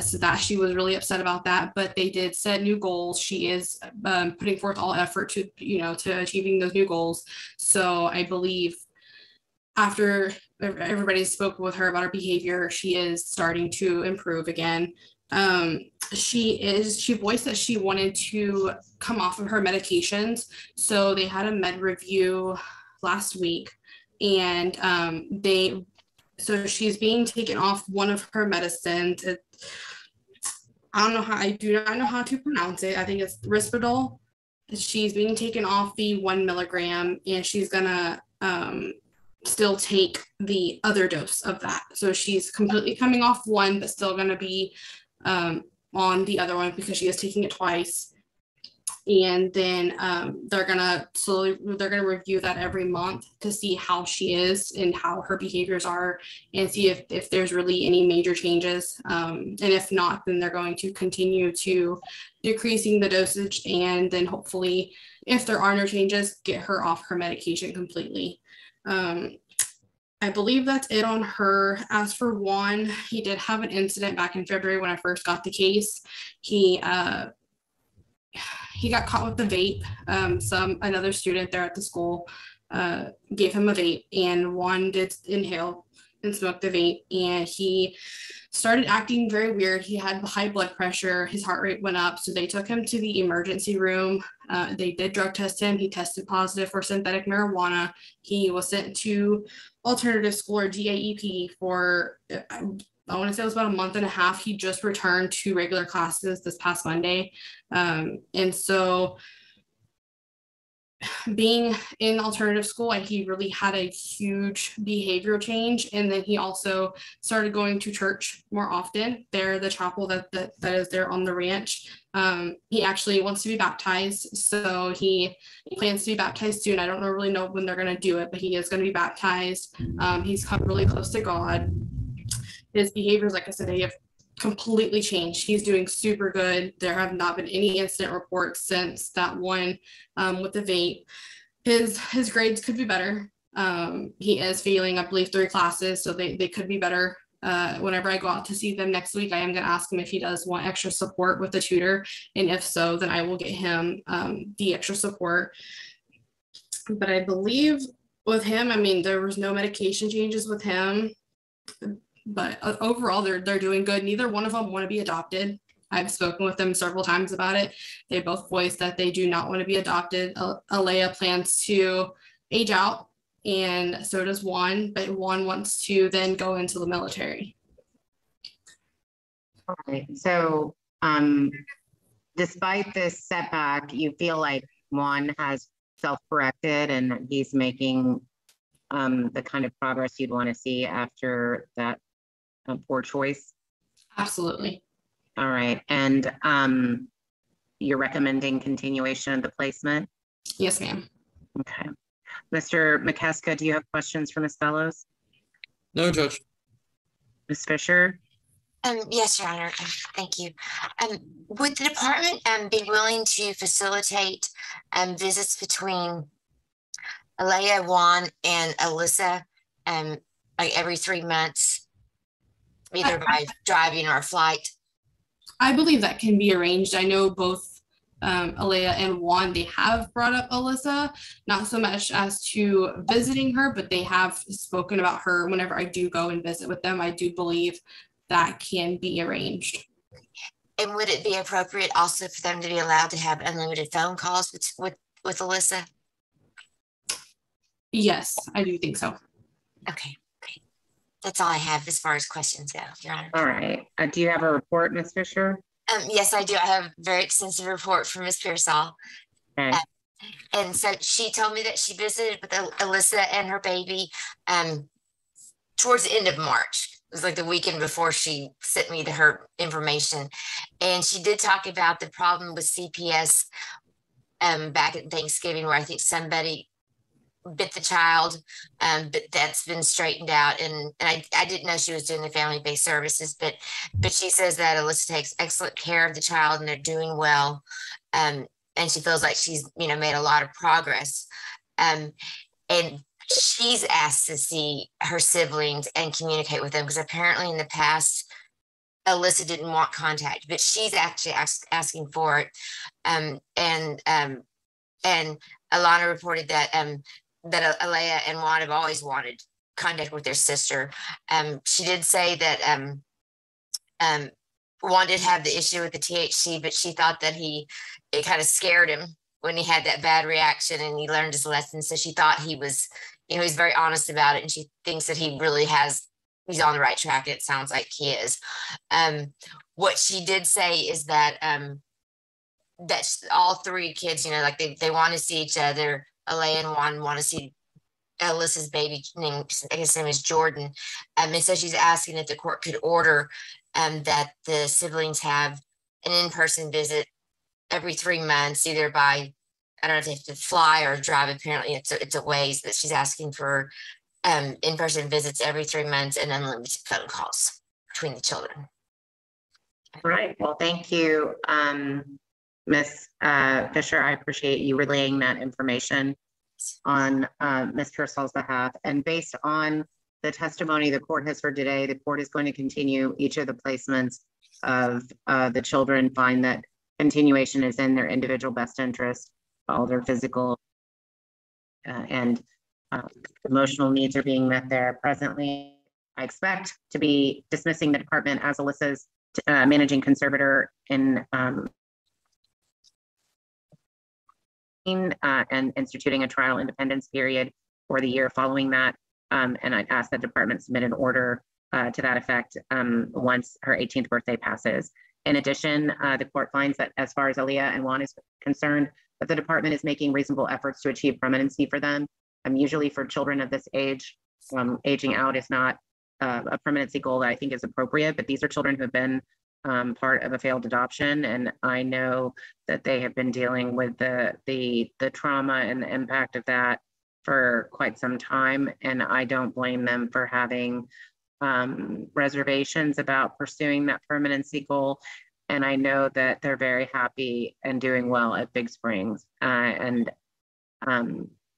So that she was really upset about that, but they did set new goals. She is putting forth all effort to, to achieving those new goals. So I believe after everybody spoke with her about her behavior, she is starting to improve again. She voiced that she wanted to come off of her medications. So they had a med review last week, and so she's being taken off one of her medicines. I do not know how to pronounce it. I think it's Risperdal. She's being taken off the 1 milligram, and she's gonna still take the other dose of that. So she's completely coming off one, but still gonna be on the other one because she is taking it twice. And then they're gonna review that every month to see how she is and how her behaviors are, and see if there's really any major changes. And if not, then they're going to continue to decreasing the dosage, and then hopefully, if there are no changes, get her off her medication completely. I believe that's it on her. As for Juan, he did have an incident back in February when I first got the case. He got caught with the vape. Another student there at the school gave him a vape, and Juan did inhale and smoke the vape, and he started acting very weird. He had high blood pressure, his heart rate went up, so they took him to the emergency room. They did drug test him. He tested positive for synthetic marijuana. He was sent to alternative school, or DAEP, for I want to say it was about a month and a half. He just returned to regular classes this past Monday. And so being in alternative school, he really had a huge behavioral change. And then he also started going to church more often. There, the chapel that is there on the ranch. He actually wants to be baptized. So he plans to be baptized soon. I don't really know when they're going to do it, but he is going to be baptized. He's come really close to God. His behaviors, like I said, they have completely changed. He's doing super good. There have not been any incident reports since that one with the vape. His grades could be better. He is failing, I believe, 3 classes, so they could be better. Whenever I go out to see them next week, I am going to ask him if he does want extra support with the tutor, and if so, then I will get him the extra support. But I believe with him, there was no medication changes with him. But overall, they're doing good. Neither one of them want to be adopted. I've spoken with them several times about it. They both voiced that they do not want to be adopted. Alea plans to age out, and so does Juan, but Juan wants to then go into the military. All right. So despite this setback, you feel like Juan has self-corrected and he's making the kind of progress you'd want to see after that poor choice? Absolutely. All right. And you're recommending continuation of the placement? Yes, ma'am. Okay. Mr. McCaska, do you have questions for Ms. Fellows? No, Judge. Ms. Fisher? Yes, Your Honor. Thank you. Would the department be willing to facilitate visits between Alea, Juan, and Alyssa like every 3 months, either by driving or flight? I believe that can be arranged. I know both Alea and Juan, they have brought up Alyssa, not so much as to visiting her, but they have spoken about her whenever I do go and visit with them. I do believe that can be arranged. And would it be appropriate also for them to be allowed to have unlimited phone calls with Alyssa? Yes, I do think so. Okay, great. That's all I have as far as questions go, Your Honor. All right. Do you have a report, Ms. Fisher? Yes, I do. I have a very extensive report from Ms. Pearsall. Okay. And so she told me that she visited with Alyssa and her baby towards the end of March. It was like the weekend before she sent me her information. And she did talk about the problem with CPS back at Thanksgiving, where I think somebody bit the child, but that's been straightened out. And I didn't know she was doing the family-based services, but she says that Alyssa takes excellent care of the child and they're doing well. and she feels like she's, made a lot of progress. And she's asked to see her siblings and communicate with them, because apparently in the past, Alyssa didn't want contact, but she's actually asking for it. And Alana reported that that Alea and Juan have always wanted contact with their sister. She did say that Juan did have the issue with the THC, but she thought that it kind of scared him when he had that bad reaction and he learned his lesson. So she thought he was, he's very honest about it, and she thinks that he really he's on the right track. It sounds like he is. What she did say is that that all three kids, like they want to see each other. Alea and Juan want to see Alyssa's baby, I guess his name is Jordan. And so she's asking if the court could order that the siblings have an in-person visit every 3 months, either by, I don't know if they have to fly or drive. Apparently it's a ways, that she's asking for in-person visits every 3 months and unlimited phone calls between the children. All right. Well, thank you, Ms. Fisher. I appreciate you relaying that information on Ms. Pearsall's behalf. And based on the testimony the court has heard today, the court is going to continue each of the placements of the children, find that continuation is in their individual best interest, all their physical and emotional needs are being met there. Presently, I expect to be dismissing the department as Alyssa's managing conservator in and instituting a trial independence period for the year following that. And I'd ask the department submit an order to that effect once her 18th birthday passes. In addition, the court finds that as far as Alea and Juan is concerned, that the department is making reasonable efforts to achieve permanency for them. Usually for children of this age, aging out is not a permanency goal that I think is appropriate, but these are children who have been part of a failed adoption. And I know that they have been dealing with the trauma and the impact of that for quite some time. And I don't blame them for having reservations about pursuing that permanency goal. And I know that they're very happy and doing well at Big Springs.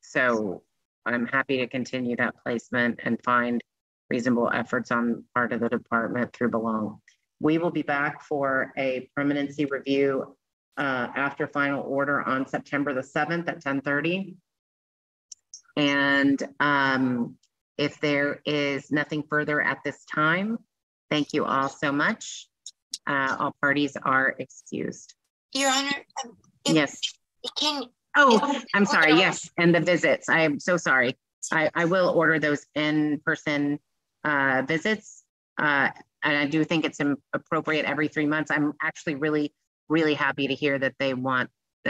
So I'm happy to continue that placement and find reasonable efforts on part of the department through Belong. We will be back for a permanency review after final order on September the 7th at 10:30. And if there is nothing further at this time, thank you all so much. All parties are excused. Your Honor, yes. I'm sorry. Yes, and the visits. I am so sorry. I will order those in-person visits. And I do think it's appropriate every 3 months. I'm actually really, really happy to hear that that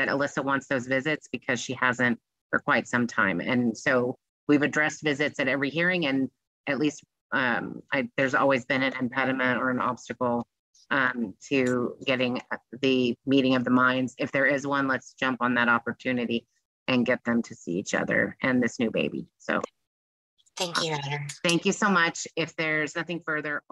Alyssa wants those visits, because she hasn't for quite some time. And so we've addressed visits at every hearing, and at least there's always been an impediment or an obstacle to getting the meeting of the minds. If there is one, let's jump on that opportunity and get them to see each other and this new baby. So thank you, Your Honor. Thank you so much. If there's nothing further.